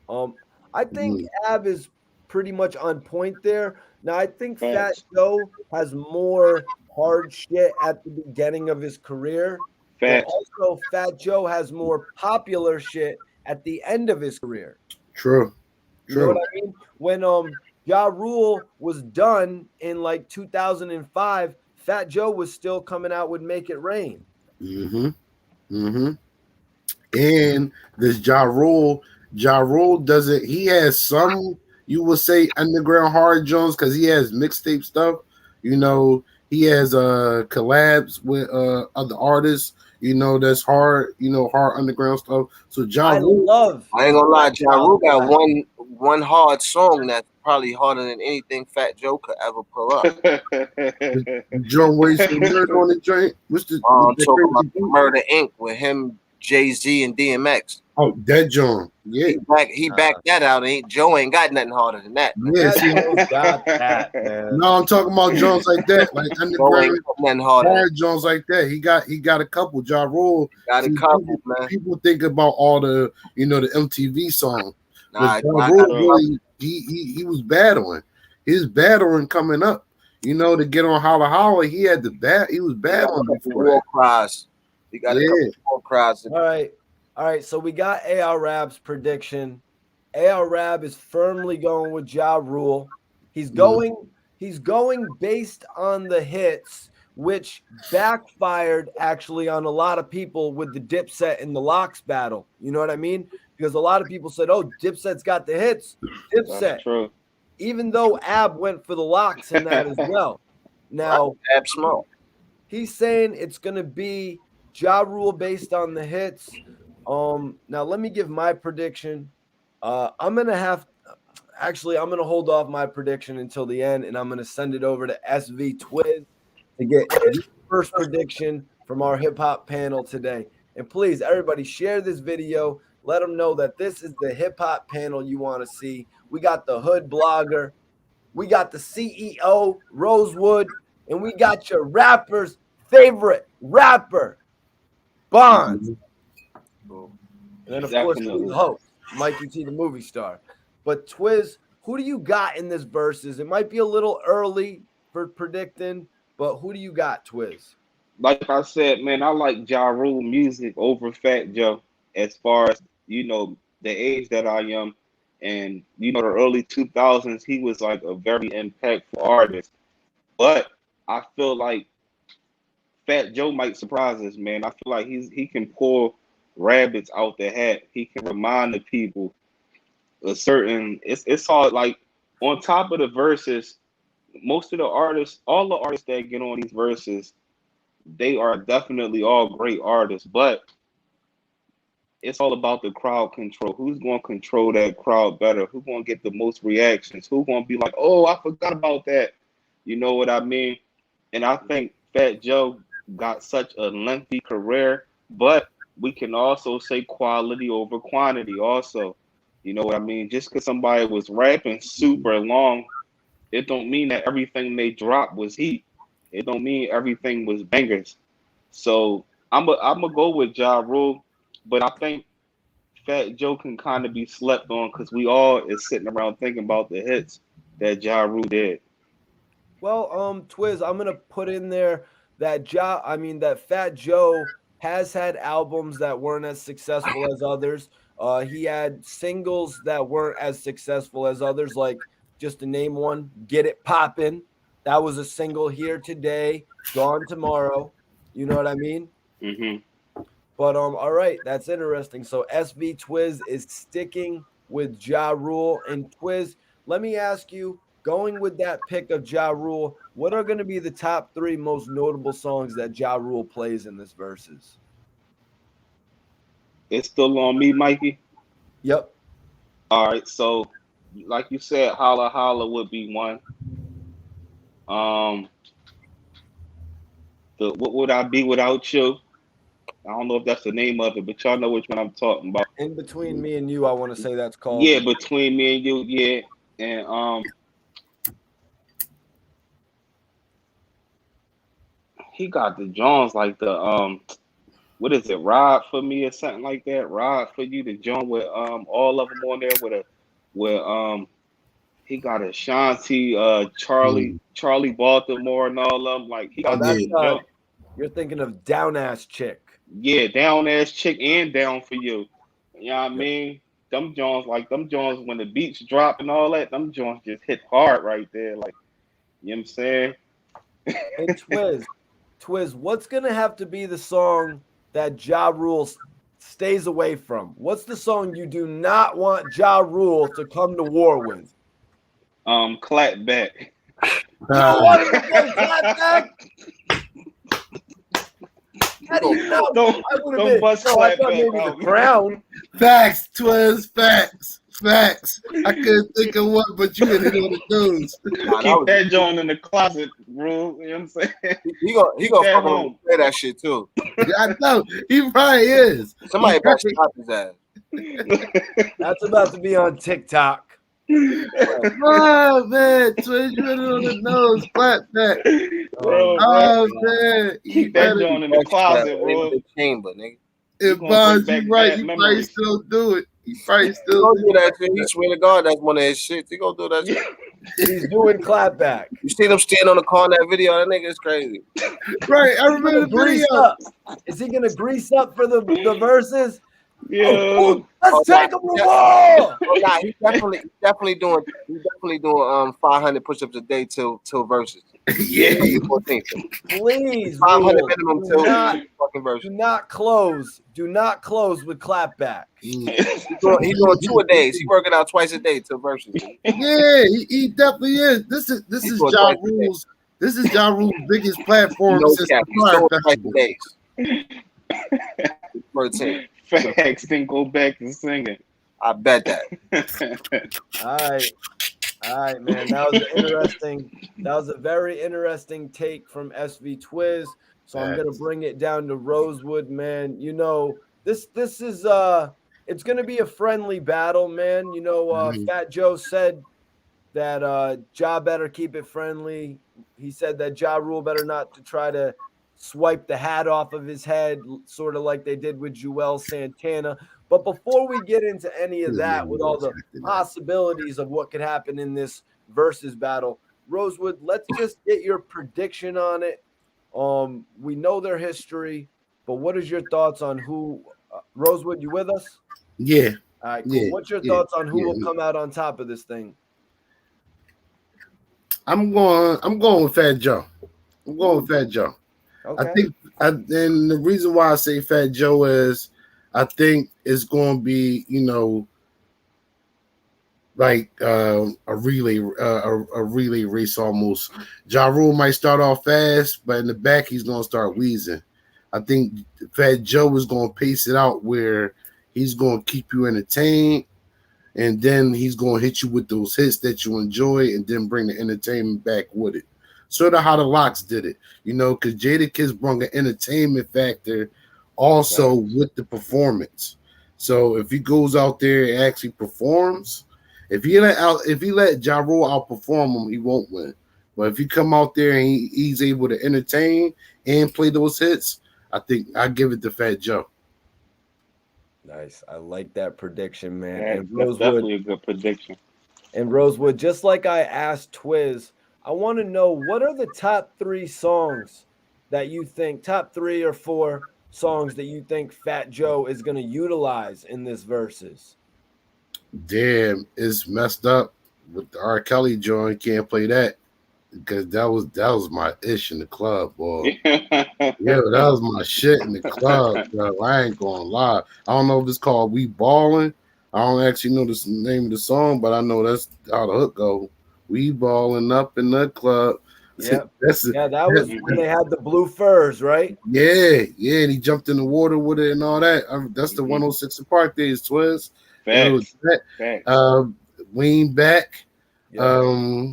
Um, I think Mhm. Ab is pretty much on point there. Now, I think Fat Facts. Joe has more hard shit at the beginning of his career, but Facts. also Fat Joe has more popular shit at the end of his career. True. You know what True. I mean? When Ja Rule was done in like 2005, Fat Joe was still coming out with Make It Rain. Mm-hmm. Mm-hmm. And this Ja Rule doesn't. He has some, you would say, underground hard Jones because he has mixtape stuff. You know, he has collabs with other artists. You know, that's hard. You know, hard underground stuff. So Ja I Rule, love I ain't his gonna lie, Black Ja Child Rule got collab. one hard song that's probably harder than anything Fat Joe could ever pull up. the joint where he say murder on the joint. What's the with I'm the talking about crazy beat? Murder Inc. with him, Jay-Z, and DMX. Oh, that joint. Yeah, He backed that out. Joe ain't got nothing harder than that, man. yeah. Fat See, Joe's got that, man. no, I'm talking about Jones like that, like Joe underground ain't got nothing harder. hard Jones like that. He got a couple. Ja Rule. Got a See, couple, man. people think about all the the MTV songs, but Nah, Ja I Rule got a really he was battling. He was battling coming up. You know, to get on Holla Holla, he had the bat. He was battling couple before war that. cries. He got a Yeah. couple war cries. All right. All right. So we got AR Rab's prediction. AR Rab is firmly going with Ja Rule. He's going based on the hits, which backfired actually on a lot of people with the Dipset and the Locks battle. You know what I mean? Because a lot of people said, "Oh, Dipset's got the hits." That's Dipset, true. even though Ab went for the Locks in that as well. Now, Ab Smoke. he's saying it's going to be Ja Rule based on the hits. Now let me give my prediction. I'm going to have actually I'm going to hold off my prediction until the end and I'm going to send it over to SV Twiz to get the first prediction from our hip hop panel today. And please everybody share this video. Let them know that this is the hip hop panel you want to see. We got the hood blogger, we got the CEO Rosewood, and we got your rapper's favorite rapper, Bonds. And then, of course, Definitely. the host, Mikey T, the movie star. But Twiz, who do you got in this versus? It might be a little early for predicting, but who do you got, Twiz? Like I said, man, I like Ja Rule music over Fat Joe as far as, the age that I am. And, the early 2000s, he was like a very impactful artist. But I feel like Fat Joe might surprise us, man. I feel like he can pull rabbits out the hat. He can remind the people a certain. It's all like on top of the verses. Most of the artists, all the artists that get on these verses, they are definitely all great artists. But it's all about the crowd control. Who's going to control that crowd better? Who's going to get the most reactions? Who's going to be like, oh, I forgot about that? You know what I mean? And I think Fat Joe got such a lengthy career, but we can also say quality over quantity also. You know what I mean? Just because somebody was rapping super long, it don't mean that everything they dropped was heat. It don't mean everything was bangers. So I'm gonna go with Ja Rule, but I think Fat Joe can kind of be slept on because we all is sitting around thinking about the hits that Ja Rule did. Well, Twiz, I'm gonna put in there that that Fat Joe has had albums that weren't as successful as others. He had singles that weren't as successful as others, like just to name one, "Get It Poppin'." That was a single here today, gone tomorrow. You know what I mean? Hmm. But all right, that's interesting. So SV Twiz is sticking with Ja Rule. And Twiz, let me ask you, going with that pick of Ja Rule, what are going to be the top 3 most notable songs that Ja Rule plays in this verses? It's still on me, Mikey. Yep. All right, so like you said, Holla Holla would be one. The What Would I Be Without You? I don't know if that's the name of it, but y'all know which one I'm talking about. In Between Me and You, I want to say that's called. Yeah, Between Me and You, yeah. And he got the Jones like the what is it, Ride for Me or something like that? Ride for You, the John with all of them on there with he got Ashanti, Charlie Baltimore and all of them. Like he got you're thinking of Down Ass Chick. Yeah, Down Ass Chick and Down for You. You know what I mean? Them Jones when the beats drop and all that, them Jones just hit hard right there. Like, you know what I'm saying? Hey, Twiz, what's gonna have to be the song that Ja Rule stays away from? What's the song you do not want Ja Rule to come to war with? Clapback. You don't want him to play Clapback? Don't bust Clapback out. The Crown. Facts, Twiz, facts. I couldn't think of what, but you hit it on the nose. Keep that joint in the closet, bro. You know what I'm saying? He gonna fucking play that shit too. I know he probably is. Somebody better stop his ass. That's about to be on TikTok. Oh man, Twiz, you hit it on the nose. Clap that. Bro, man. Keep that joint in the closet, bro. The chamber, nigga. If Bonds, you right, he probably still do it. He probably still do that shit. He swear to God, that's one of his shit. He gonna do that shit. He's doing Clapback. You see him standing on the car in that video? That nigga is crazy. Right, I remember the video. Is he gonna grease up for the verses? Yeah. Let's take him to war. Nah, he's definitely doing 500 push-ups a day till verses. Yeah. 14th. Please, 500 minimum till fucking verses. Do not close with Clapback. He's doing 2 a day. He's working out twice a day till verses. Yeah, he definitely is. This is Ja Rule's. This is Ja Rule's biggest platform since the days. 13. Facts, then go back and sing it. I bet that. All right, man. That was a very interesting take from SV Twiz. So I'm gonna bring it down to Rosewood, man. You know, this is it's gonna be a friendly battle, man. You know, Fat Joe said that Ja better keep it friendly. He said that Ja Rule better not to try to swipe the hat off of his head, sort of like they did with Joel Santana. But before we get into any of that, with all the possibilities of what could happen in this versus battle, Rosewood, let's just get your prediction on it. We know their history, but what is your thoughts on who? Rosewood, you with us? Yeah. All right, cool. What's your thoughts on who will come out on top of this thing? I'm going with Fat Joe. Okay. I think, and the reason why I say Fat Joe is, I think it's going to be, you know, like a relay race almost. Ja Rule might start off fast, but in the back he's going to start wheezing. I think Fat Joe is going to pace it out where he's going to keep you entertained, and then he's going to hit you with those hits that you enjoy, and then bring the entertainment back with it. Sort of how the Locks did it, you know, because Jadakiss brought an entertainment factor also with the performance. So if he goes out there and actually performs, if he let Ja Rule outperform him, he won't win. But if he come out there and he's able to entertain and play those hits, I think I give it to Fat Joe. Nice. I like that prediction, man. Yeah, and Rosewood, that's definitely a good prediction. And Rosewood, just like I asked Twiz, I want to know, what are the top 3 songs that you think, top 3 or 4 songs that you think Fat Joe is going to utilize in this versus? Damn, it's messed up with the R. Kelly joint. Can't play that because that was my ish in the club, boy. Yeah, that was my shit in the club, bro. I ain't gonna lie. I don't know if it's called "We Ballin'." I don't actually know the name of the song, but I know that's how the hook go. We balling up in the club. Yeah, That's it. yeah, that was when they had the blue furs, right? Yeah, and he jumped in the water with it and all that. That's the Mhm. 106 and Park days, Twiz. Facts. That. Facts. Lean back. Yeah.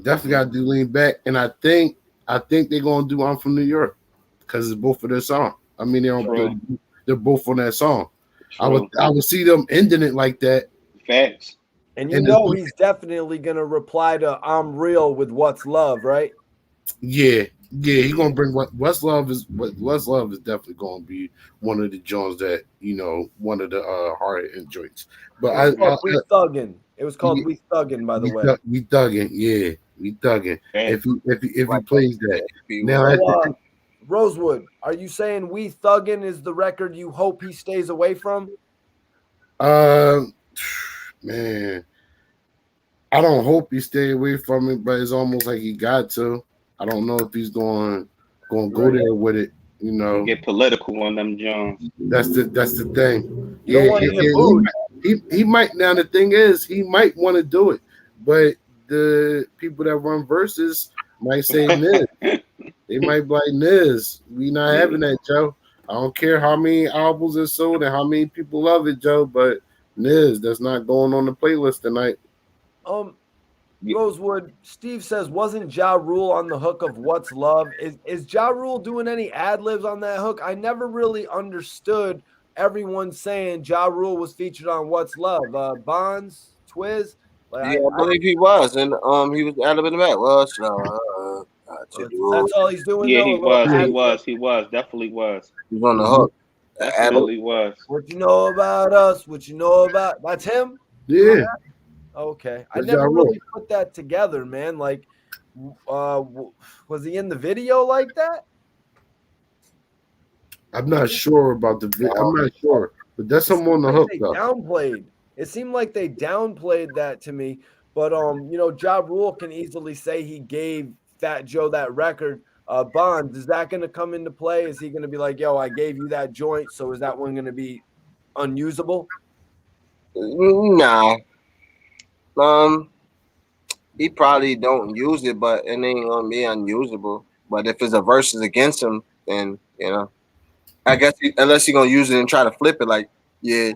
Definitely got to do lean back, and I think they're gonna do "I'm from New York" because it's both of their song. I mean, they're both on that song. I would see them ending it like that. Facts. And you know he's definitely gonna reply to "I'm real" with "What's Love," right? Yeah, he's gonna bring Westlove is definitely gonna be one of the Jones that one of the hard end joints. But We Thuggin'. It was called "We Thuggin'," by the way. We thuggin', yeah, we thuggin'. If he plays that now, So, Rosewood, are you saying "We Thuggin'" is the record you hope he stays away from? Man, I don't hope he stay away from it, but it's almost like he got to. I don't know if he's going to go there with it. Get political on them Jones. That's the thing. You don't want to get booed. He might. Now the thing is, he might want to do it, but the people that run verses might say Niz. They might be like, Niz, we not having that, Joe. I don't care how many albums are sold and how many people love it, Joe, but Niz, that's not going on the playlist tonight. Rosewood, Steve says, wasn't Ja Rule on the hook of "What's Love"? Is Ja Rule doing any ad libs on that hook? I never really understood everyone saying Ja Rule was featured on "What's Love." Bonds, Twiz. I believe he was, and he was ad libbing back. That's all he's doing. Yeah, though, he was, definitely was. He was on the hook. Definitely was. What you know about us? What you know about that's him? Yeah. Okay, I never really put that together, man. Like, was he in the video like that? I'm not sure about the video. I'm not sure, but that's someone on the hook. They downplayed. It seemed like they downplayed that to me. But Ja Rule can easily say he gave Fat Joe that record. Bonds, is that going to come into play? Is he going to be like, "Yo, I gave you that joint," so is that one going to be unusable? Nah. He probably don't use it, but it ain't gonna be unusable. But if it's a versus against him, then I guess unless he gonna use it and try to flip it, like, yeah,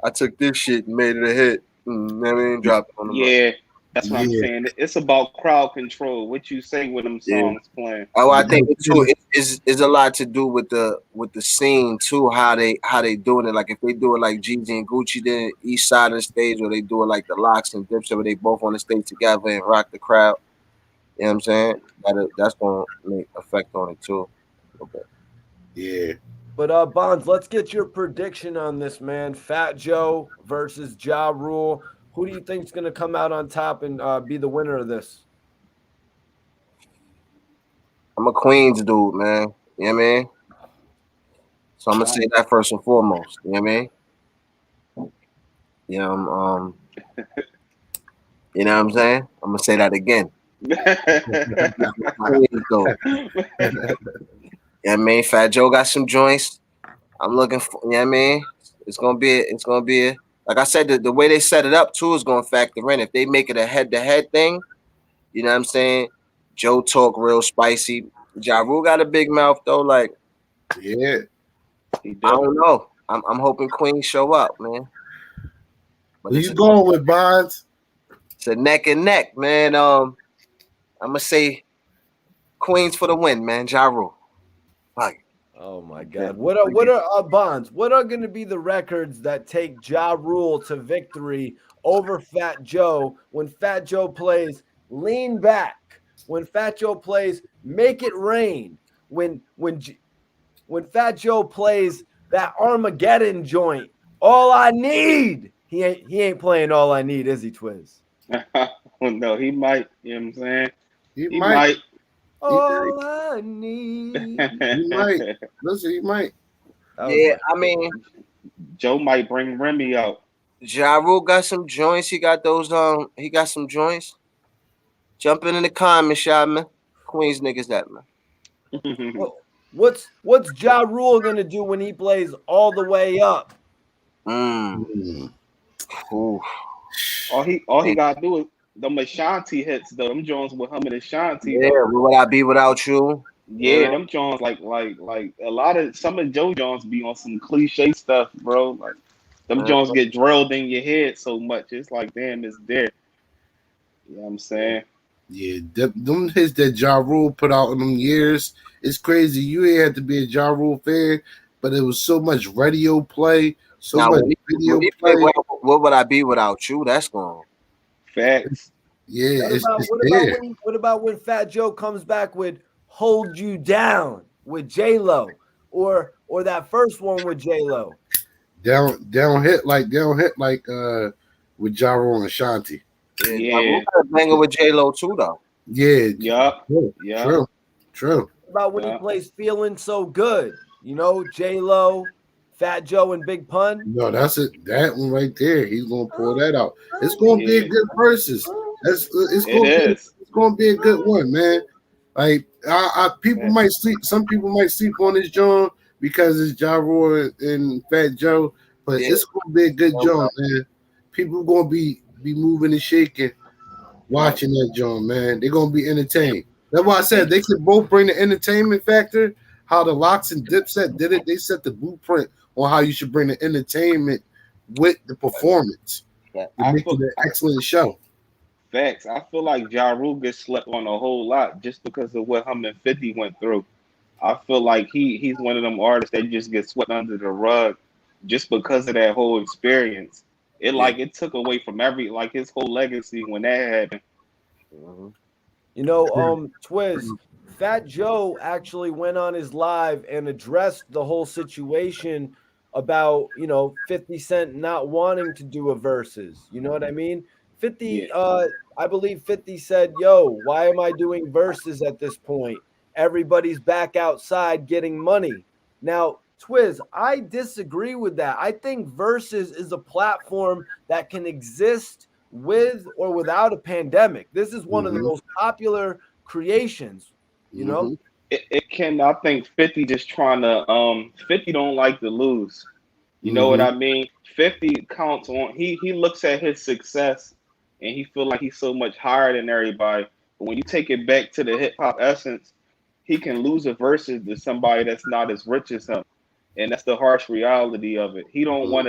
I took this shit and made it a hit. Drop it on the Yeah, that's what I'm saying. It's about crowd control. What you say when them songs playing. Oh, I think too is a lot to do with the scene too, how they doing it. Like if they do it like Jeezy and Gucci did each side of the stage, or they do it like the Locks and Dipset where they both on the stage together and rock the crowd. You know what I'm saying? That's gonna make effect on it too. Okay. Yeah. But Bonds, let's get your prediction on this, man. Fat Joe versus Ja Rule. Who do you think is going to come out on top and be the winner of this? I'm a Queens dude, man. You know what I mean? So I'm gonna say that first and foremost. You know what I mean? You know what I'm saying? I'm gonna say that again. Queens dude. Yeah, I mean, Fat Joe got some joints. I'm looking for, you know what I mean? It's gonna be like I said, the way they set it up too is gonna factor in. If they make it a head-to-head thing, you know what I'm saying? Joe talk real spicy. Ja Rule got a big mouth though, like yeah. I don't know. I'm hoping Queens show up, man. But you going with Bonds? It's a neck and neck, man. I'm gonna say Queens for the win, man. Ja Rule. Like, oh my God! What are Bonds? What are going to be the records that take Ja Rule to victory over Fat Joe when Fat Joe plays "Lean Back"? When Fat Joe plays "Make It Rain"? When Fat Joe plays that Armageddon joint? All I need. He ain't playing "All I Need," is he, Twiz? No, he might. You know what I'm saying? He might. All I need. He might. Listen, he might. Yeah, I mean, Joe might bring Remy out. Ja Rule got some joints. He got those. He got some joints. Jump in the comments, y'all, man. Queens niggas, that man. What's Ja Rule gonna do when he plays "All the Way Up"? All he gotta do is them Ashanti hits though. Them Jones with him and Ashanti Yeah, though. where would I be without you? Yeah, them Jones like a lot of some of Joe Jones be on some cliche stuff, bro. Like them Jones get drilled in your head so much. It's like damn, it's there. You know what I'm saying? Yeah, them hits that Ja Rule put out in them years, it's crazy. You ain't had to be a Ja Rule fan, but it was so much radio play, so Now, much when video he play. played, what would I be without you? That's gone. Facts. Yeah, What it's about there. what about when Fat Joe comes back with "Hold You Down" with J Lo, or that first one with J Lo? They don't hit like with Ja Rule and Ashanti. Yeah, Ja Rule Yeah. got a banger with J Lo too, though. Yeah, Yup. true, Yup. true. What about when he Yup. plays "Feeling So Good"? You know, J Lo, Fat Joe, and Big Pun. No, that's it. That one right there. He's gonna pull that out. It's gonna be a Yeah. good versus. It's It is. gonna be a good one, man. Like people might sleep. Some people might sleep on this John because it's Ja Rule and Fat Joe, but Yeah. it's gonna be a good John, man. People gonna be moving and shaking, watching that John, man. They're gonna be entertained. That's why I said they could both bring the entertainment factor. How the Locks and Dipset did it, they set the blueprint on how you should bring the entertainment with the performance to I make it feel an excellent show. facts. I feel like Ja Rule gets slept on a whole lot just because of what him and 50 went through. I feel like he's one of them artists that just gets swept under the rug just because of that whole experience. It took away from his whole legacy when that happened. You know, Twiz, Fat Joe actually went on his live and addressed the whole situation about, 50 Cent not wanting to do a verses. You know what I mean? 50, Yeah. I believe 50 said, "Yo, why am I doing verses at this point? Everybody's back outside getting money." Now, Twiz, I disagree with that. I think verses is a platform that can exist with or without a pandemic. This is one of the Mm-hmm. most popular creations, you know? It can I think 50 just trying to 50 don't like to lose. You know what I mean? 50 counts on he looks at his success and he feel like he's so much higher than everybody. But when you take it back to the hip hop essence, he can lose a versus to somebody that's not as rich as him. And that's the harsh reality of it. He don't want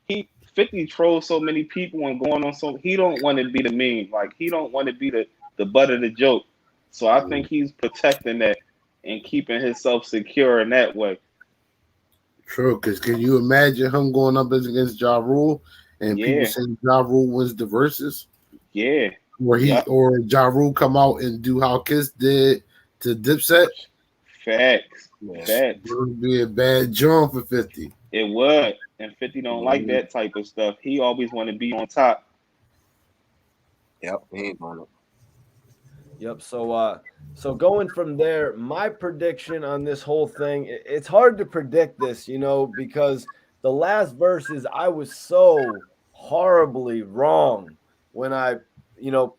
he 50 trolls so many people and going on so he don't want to be the meme. Like he don't want to be the butt of the joke. So I think he's protecting that and keeping himself secure in that way. True, because can you imagine him going up against Ja Rule and people Yeah. saying Ja Rule wins the verses? Yeah. Or or Ja Rule come out and do how Kiss did to Dipset? Facts. It Facts. would be a bad jump for 50. It would. And 50 don't like that type of stuff. He always want to be on top. Yep, he ain't on it. Yep. So going from there, my prediction on this whole thing, it's hard to predict this, because the last verses I was so horribly wrong when I,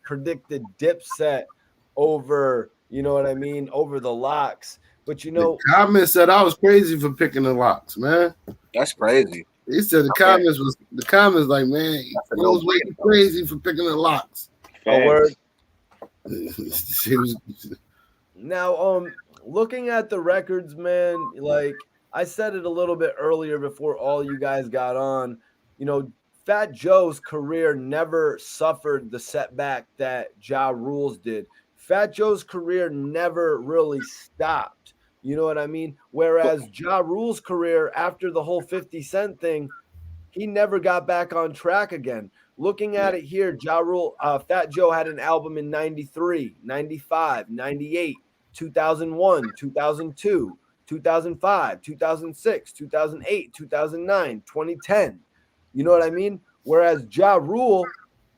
predicted Dipset over, you know what I mean, over the Locks. But The comments said I was crazy for picking the Locks, man. That's crazy. He said the comments like, man, he was way crazy for picking the Locks. A word. She was Now, looking at the records, man, like I said it a little bit earlier before all you guys got on, Fat Joe's career never suffered the setback that Ja Rule's did. Fat Joe's career never really stopped. You know what I mean? Whereas Ja Rule's career, after the whole 50 Cent thing, he never got back on track again. Looking at it here, Fat Joe had an album in 93, 95, 98, 2001, 2002, 2005, 2006, 2008, 2009, 2010. You know what I mean? Whereas Ja Rule,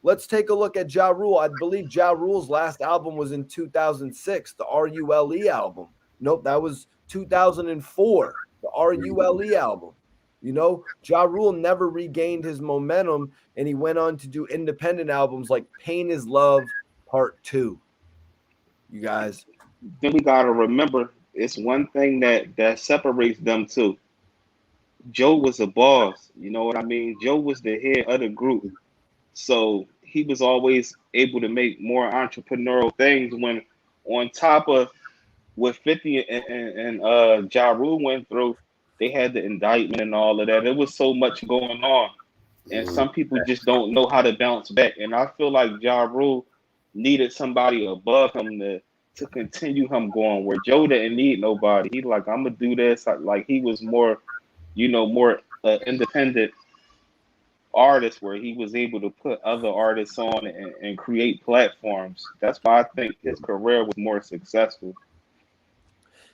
let's take a look at Ja Rule. I believe Ja Rule's last album was in 2006, the RULE album. Nope, that was 2004, the RULE album. Ja Rule never regained his momentum, and he went on to do independent albums like Pain is Love Part 2. You guys. Then we gotta remember it's one thing that separates them two. Joe was a boss, you know what I mean? Joe was the head of the group. So he was always able to make more entrepreneurial things when on top of what 50 and Ja Rule went through, they had the indictment and all of that. There was so much going on. And Mhm. some people just don't know how to bounce back. And I feel like Ja Rule needed somebody above him to continue him going. Where Joe didn't need nobody. He like, I'm gonna do this. Like he was more, more independent artist where he was able to put other artists on and create platforms. That's why I think his career was more successful.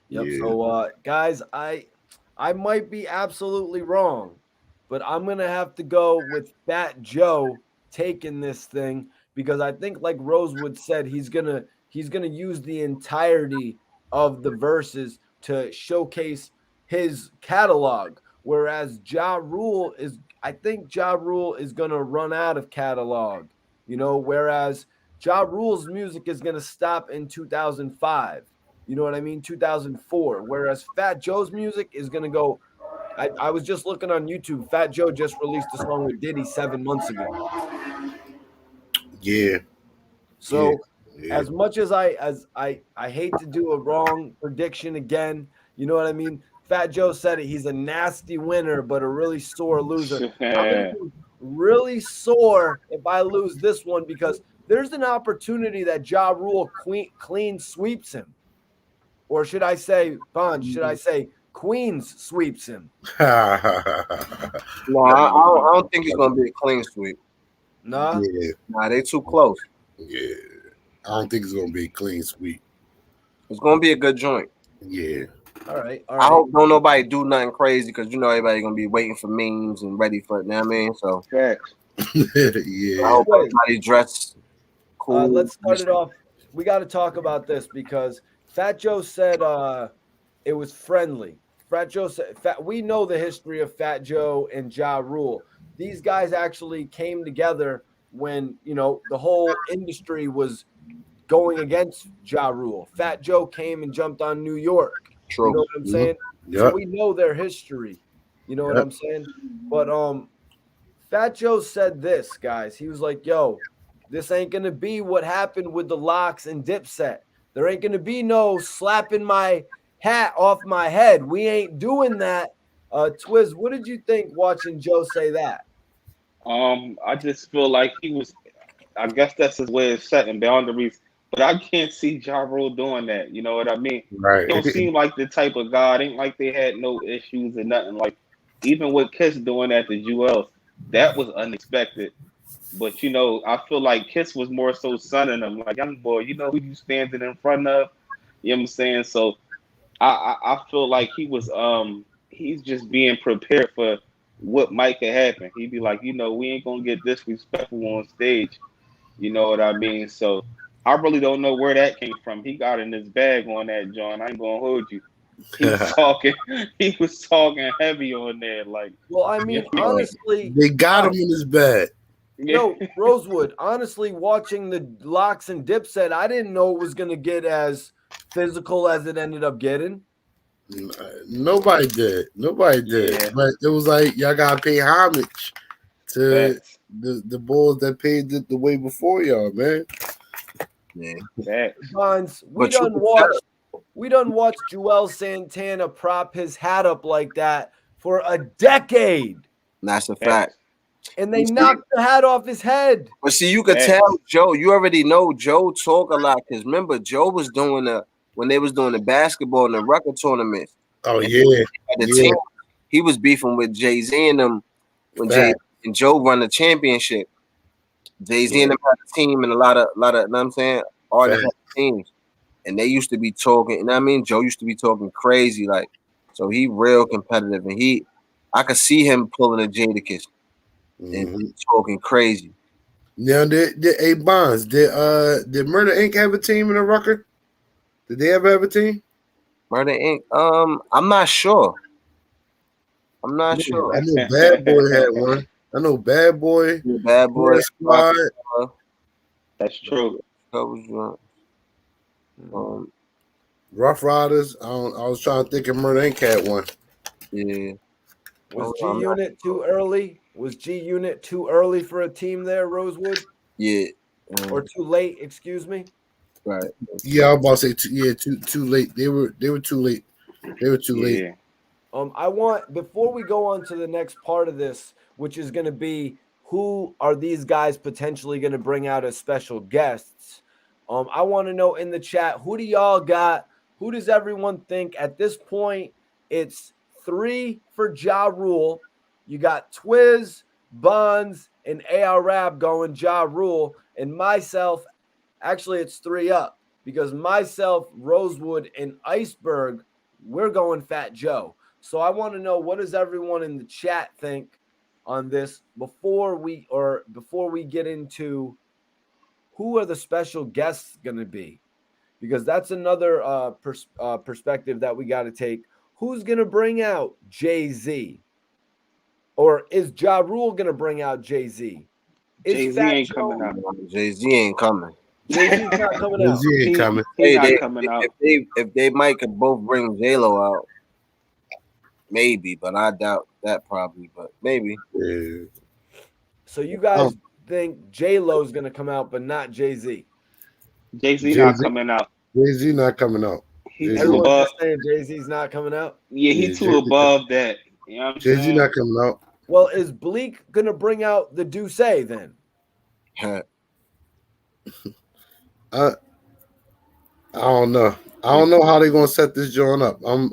Yep. Yeah. So, guys, I might be absolutely wrong, but I'm gonna have to go with Fat Joe taking this thing because I think, like Rosewood said, he's gonna use the entirety of the verses to showcase his catalog. Whereas I think Ja Rule is gonna run out of catalog. Whereas Ja Rule's music is gonna stop in 2005. You know what I mean? 2004. Whereas Fat Joe's music is going to go. I was just looking on YouTube. Fat Joe just released a song with Diddy 7 months ago. Yeah. So Yeah. as much as I hate to do a wrong prediction again, you know what I mean? Fat Joe said it. He's a nasty winner, but a really sore loser. I'm going to be really sore if I lose this one because there's an opportunity that Ja Rule clean sweeps him. Or should I say, Bond, should I say Queens sweeps him? No, I don't think it's gonna be a clean sweep. Nah? Yeah. Nah, they too close. Yeah. I don't think it's gonna be a clean sweep. It's gonna be a good joint. Yeah. All right. I hope don't nobody do nothing crazy because everybody gonna be waiting for memes and ready for it. You know what I mean? So Facts. Yeah. I hope everybody dressed cool. Let's start it off. We got to talk about this because Fat Joe said it was friendly. Fat Joe said we know the history of Fat Joe and Ja Rule. These guys actually came together when the whole industry was going against Ja Rule. Fat Joe came and jumped on New York. True. You know what I'm saying? Yep. So we know their history. You know what I'm saying? But Fat Joe said this, guys. He was like, yo, this ain't gonna be what happened with the Locks and Dipset. There ain't gonna be no slapping my hat off my head. We ain't doing that. Twiz, what did you think watching Joe say that? I just feel like he was. I guess that's his way of setting boundaries. But I can't see Ja Rule doing that. You know what I mean? Right. He don't seem like the type of guy. It ain't like they had no issues or nothing. Like even with Kiss doing that to Jewels, that was unexpected. But I feel like Kiss was more so sunning him, like young boy. You know who you standing in front of. You know what I'm saying? So I feel like he's just being prepared for what might could happen. He'd be like, we ain't gonna get disrespectful on stage. You know what I mean? So I really don't know where that came from. He got in his bag on that, John. I ain't gonna hold you. He was talking heavy on there. Like, well, I mean, honestly, they got him in his bed. Yo, Rosewood, honestly, watching the Locks and Dipset, I didn't know it was gonna get as physical as it ended up getting. Nobody did. Yeah. But it was like y'all gotta pay homage to the bulls that paid the way before y'all, man. Yeah. Bonds, we done watched Joel Santana prop his hat up like that for a decade. That's a fact. And they knocked the hat off his head. But see, you could tell Joe. You already know Joe talk a lot because remember Joe was doing when they was doing the basketball and the record tournaments. Oh yeah, team, he was beefing with Jay-Z and them when Jay and Joe run the championship. Jay-Z and them had a team and a lot of you know what I'm saying, artists had teams. And they used to be talking, you know what I mean? Joe used to be talking crazy, like, so he real competitive. And I could see him pulling a Jadakiss and talking crazy. Now, did Bonds, did Murder Inc. have a team in the record? Did they ever have a team? Murder Inc. I'm not sure. I know Bad Boy had one. I know Bad Boy. Bad Boy Squad. That's true. Rough Riders. I was trying to think of Murder Inc. had one. Yeah. Was G Unit too early? Was G Unit too early for a team there, Rosewood? Yeah. or too late, excuse me. Right. Yeah, I was about to say too late. They were too late. They were too late. Yeah. I want, before we go on to the next part of this, which is going to be who are these guys potentially going to bring out as special guests. I want to know in the chat, who do y'all got? Who does everyone think at this point? It's 3 for Ja Rule. You got Twiz, Bonds, and AR Rab going Ja Rule, and myself. Actually, it's 3 up because myself, Rosewood, and Iceberg, we're going Fat Joe. So I want to know, what does everyone in the chat think on this before we get into who are the special guests going to be, because that's another perspective that we got to take. Who's going to bring out Jay-Z, or is Ja Rule going to bring out Jay-Z? Jay-Z ain't coming out. Jay-Z ain't coming. Jay-Z's not coming out. Jay-Z ain't coming. He's not coming out. If they might could both bring J-Lo out, maybe, but I doubt that probably, but maybe. Yeah. So you guys think J-Lo's going to come out, but not Jay-Z? Jay-Z not coming out. Jay-Z not coming out. He's too above. Everyone's saying Jay-Z's not coming out? Yeah, he's too above that. You know what I'm saying? Jay-Z not coming out. Well, is Bleak going to bring out the Douce then? I don't know. I don't know how they're gonna set this joint up. I'm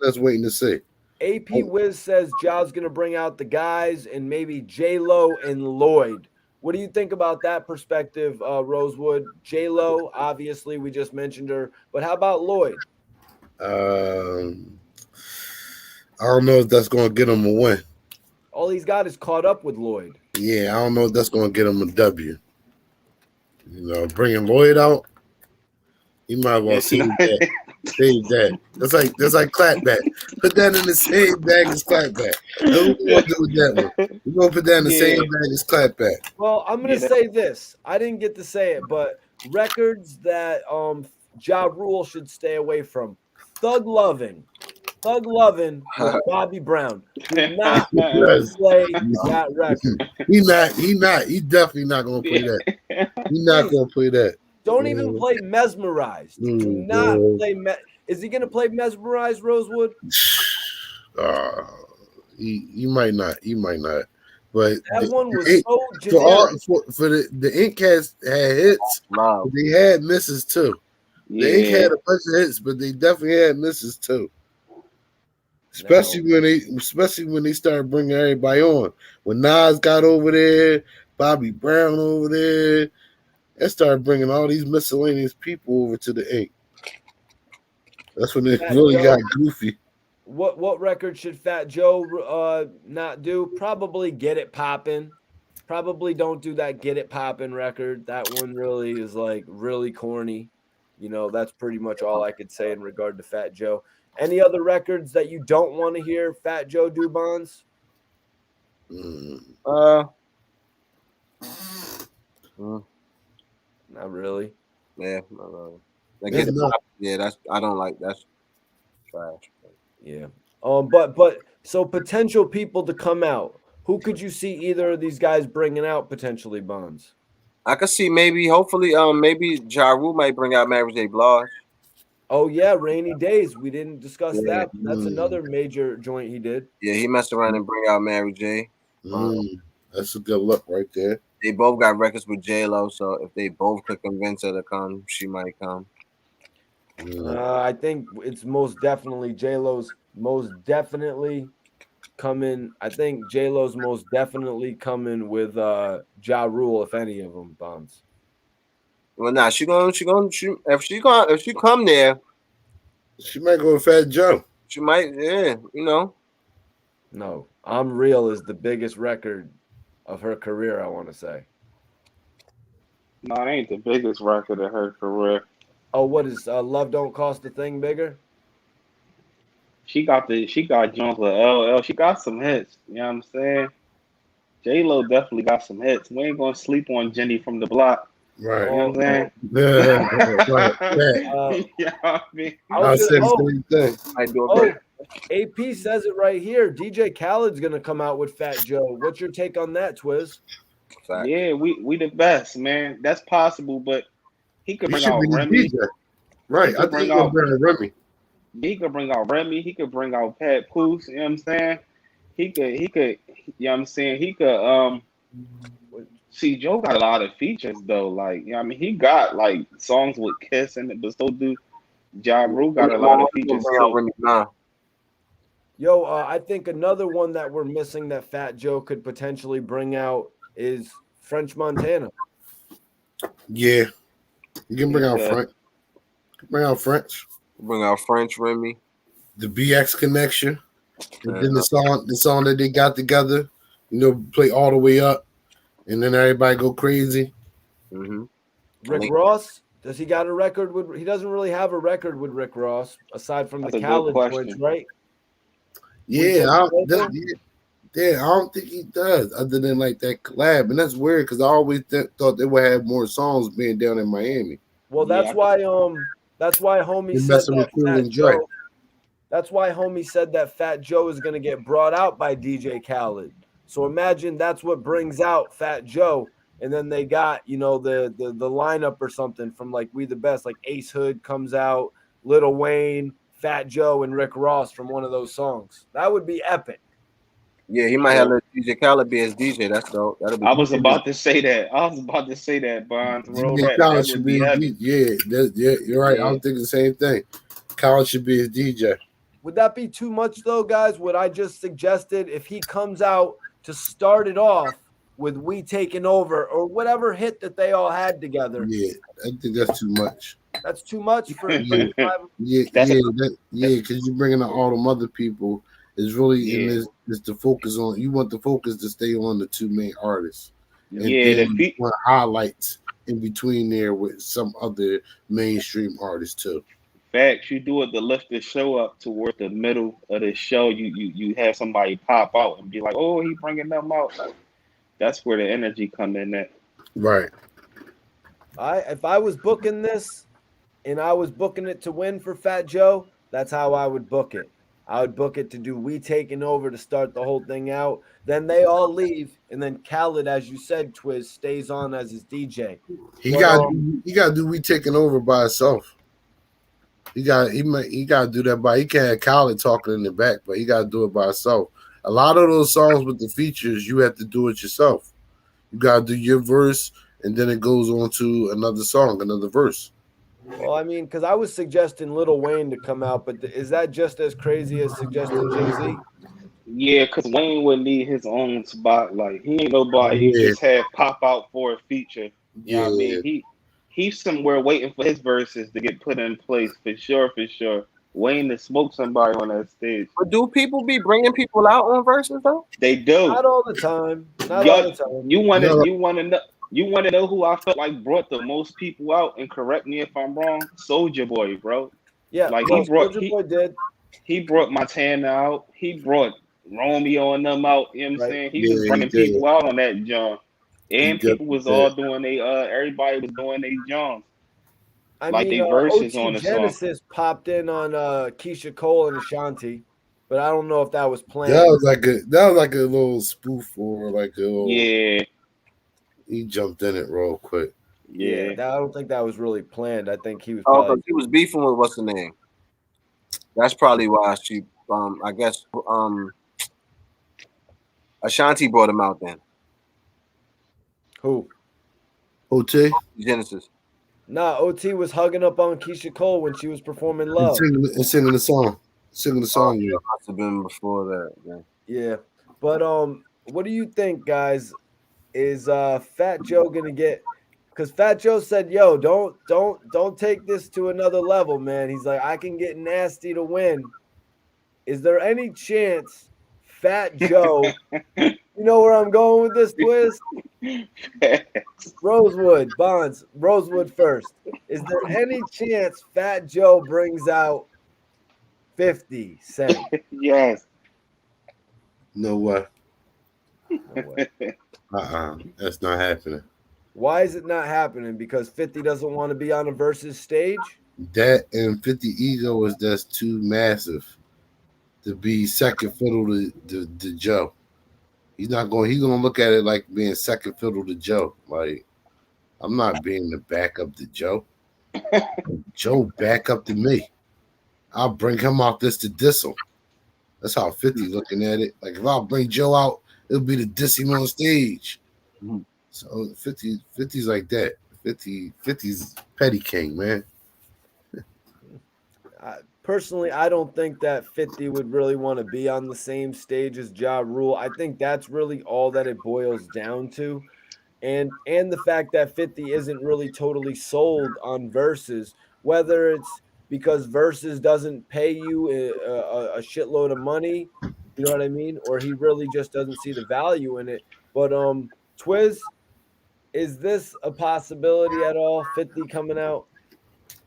just waiting to see. AP Wiz says Ja's gonna bring out the guys and maybe J-Lo and Lloyd. What do you think about that perspective, Rosewood? J-Lo, obviously, we just mentioned her, but how about Lloyd? I don't know if that's gonna get him a win. All he's got is caught up with Lloyd. Yeah, I don't know if that's gonna get him a W. You know, bringing Lloyd out, he might as well save that. Save that. That's like Clapback. Put that in the same bag as Clapback. What we gonna do with that one? We're gonna put that in the same bag as Clapback. Well, I'm gonna say this. I didn't get to say it, but records that Ja Rule should stay away from. Thug Lovin' with Bobby Brown. Do not play that record. He definitely not gonna play that. He's not gonna play that. Don't even play Mesmerized. Do not play. Is he gonna play Mesmerized, Rosewood? He might not. He might not. But that one was so generic. For the Ink had hits. Wow. They had misses too. The Ink had a bunch of hits, but they definitely had misses too. Especially when they started bringing everybody on. When Nas got over there, Bobby Brown over there, they started bringing all these miscellaneous people over to the Ink. That's when it really got goofy. What record should Fat Joe not do? Probably Get It Poppin'. Probably don't do that Get It Poppin' record. That one really is like really corny. You know, that's pretty much all I could say in regard to Fat Joe. Any other records that you don't want to hear Fat Joe do, Bonds? Not really. Yeah, not really. That's I don't like that's trash. Yeah. But so potential people to come out. Who could you see either of these guys bringing out potentially, Bonds? I could see hopefully, maybe Ja Rule might bring out Mary J. Blige. Oh yeah, Rainy Days. We didn't discuss that. That's another major joint he did. Yeah, he messed around and bring out Mary J. That's a good look right there. They both got records with J-Lo, so if they both could convince her to come, she might come. I think it's most definitely J-Lo's most definitely coming. I think J-Lo's most definitely coming with Ja Rule, if any of them, Bonds. Well, nah, if she come there, she might go with Fat Joe. She might, yeah, you know. No, I'm Real is the biggest record of her career, I want to say. No, it ain't the biggest record of her career. Oh, what is Love Don't Cost a Thing bigger? She got Jones with LL. She got some hits. You know what I'm saying? J-Lo definitely got some hits. We ain't gonna sleep on Jenny from the Block. Right. You know what I'm saying? Yeah, I mean, I said the same thing. AP says it right here. DJ Khaled's gonna come out with Fat Joe. What's your take on that, Twiz? Fact. Yeah, we the best, man. That's possible, but he could He bring should out be the Remy. DJ. Right. I Could think bring he's gonna out bring Remy. he could bring out Remy. He could bring out Pat Poose. You know what I'm saying? He could. You know what I'm saying? He could. See, Joe got a lot of features though. Like, you know what I mean, he got like songs with Kiss in it, but so do Ja Rule got a lot of He can features bring out too. Remy now. Yo, I think another one that we're missing that Fat Joe could potentially bring out is French Montana. Yeah. You can bring He out could. French. Bring out French. Bring out French Remy. The BX connection. And then Uh, the song that they got together, play all the way up, and then everybody go crazy. mm-hmm. Rick Ross, does he got a record with? He doesn't really have a record with Rick Ross aside from That's the a good Khaled joints, question. right? Yeah, I Takeover? don't think he does, other than like that collab, and that's weird because I always thought they would have more songs being down in Miami. Well, Yeah, that's why homie They're said messing that with Cool Fat and Dre. Joe. That's why homie said that Fat Joe is going to get brought out by DJ Khaled. So imagine that's what brings out Fat Joe, and then they got the lineup or something from like We the Best, like Ace Hood comes out, Lil Wayne, Fat Joe, and Rick Ross from one of those songs. That would be epic. Yeah, he might have let DJ Khaled be his DJ. That's dope. That'll be I was about to say that. Bonds. Roll DJ that. Khaled That should would be be his heavy. DJ. Yeah, you're right. I Yeah. was thinking the same thing. Khaled should be his DJ. Would that be too much though, guys? What I just suggested, if he comes out to start it off with We Taking Over or whatever hit that they all had together, Yeah, I think that's too much. that's too much for Yeah. Yeah, That's because you're bringing out all them other people. It's really in Yeah. this is to focus on. You want the focus to stay on the two main artists, and Yeah, then the you want highlights in between there with some other mainstream artists too. facts. You do it to lift the show up toward the middle of the show. You have somebody pop out and be like, "Oh, he bringing them out." Like, that's where the energy come in at. Right. If I was booking this and I was booking it to win for Fat Joe, that's how I would book it. I would book it to do We Taking Over to start the whole thing out. Then they all leave, and then Khaled, as you said, Twiz, stays on as his DJ. He But, got to do We Taking Over by himself. He got to do that by. He can't have Khaled talking in the back, but he got to do it by himself. A lot of those songs with the features, you have to do it yourself. You got to do your verse, and then it goes on to another song, another verse. Well, I mean, because I was suggesting Lil Wayne to come out, but is that just as crazy as suggesting Jay-Z? Yeah, because Wayne would need his own spot. Like he ain't nobody you Yeah. just have pop out for a feature. You know what I mean? He's somewhere waiting for his verses to get put in place for sure, for sure. Wayne to smoke somebody on that stage. But do people be bringing people out on verses though? They do. Not all the time. Not Yo, all the time. You want No. to know who I felt like brought the most people out, and correct me if I'm wrong. Soulja Boy, bro. Yeah, Like well, Soulja Boy did. he brought Montana out. He brought Romeo and them out. You know what I'm Right. saying? He Yeah, was he bringing did. people out on that jump. And He people was all doing everybody was doing their jumps. I Like mean, they verses OT on the song. Genesis popped in on Keisha Cole and Ashanti, but I don't know if that was planned. That was like a little spoof or like a little. Yeah, He jumped in it real quick. yeah. I don't think that was really planned. I think he was Oh, probably because he was beefing with what's the name? That's probably why she. I guess Ashanti brought him out then. who? OT Genesis. Nah, OT was hugging up on Keisha Cole when she was performing Love. and singing the song. Yeah. Must have been before that. Man. Yeah, but what do you think, guys? Is Fat Joe gonna get? Because Fat Joe said, "Yo, don't take this to another level, man." He's like, "I can get nasty to win." Is there any chance Fat Joe? You know where I'm going with this twist? Rosewood, Bonds, Rosewood first. Is there any chance Fat Joe brings out 50 Cent? Yes. No way. No way. That's not happening. Why is it not happening? Because 50 doesn't want to be on a versus stage? That and 50 ego is that's too massive to be second fiddle to Joe. He's gonna look at it like being second fiddle to Joe. Like, I'm not being the backup to Joe. Joe back up to me. I'll bring him out this to diss him. That's how 50 looking at it. Like, if I'll bring Joe out, it'll be to diss him on stage. Mhm. So 50's like that. 50's petty king, man. Personally, I don't think that 50 would really want to be on the same stage as Ja Rule. I think that's really all that it boils down to. And the fact that 50 isn't really totally sold on verses, whether it's because verses doesn't pay you a shitload of money, you know what I mean, or he really just doesn't see the value in it. But Twiz, is this a possibility at all? 50 coming out?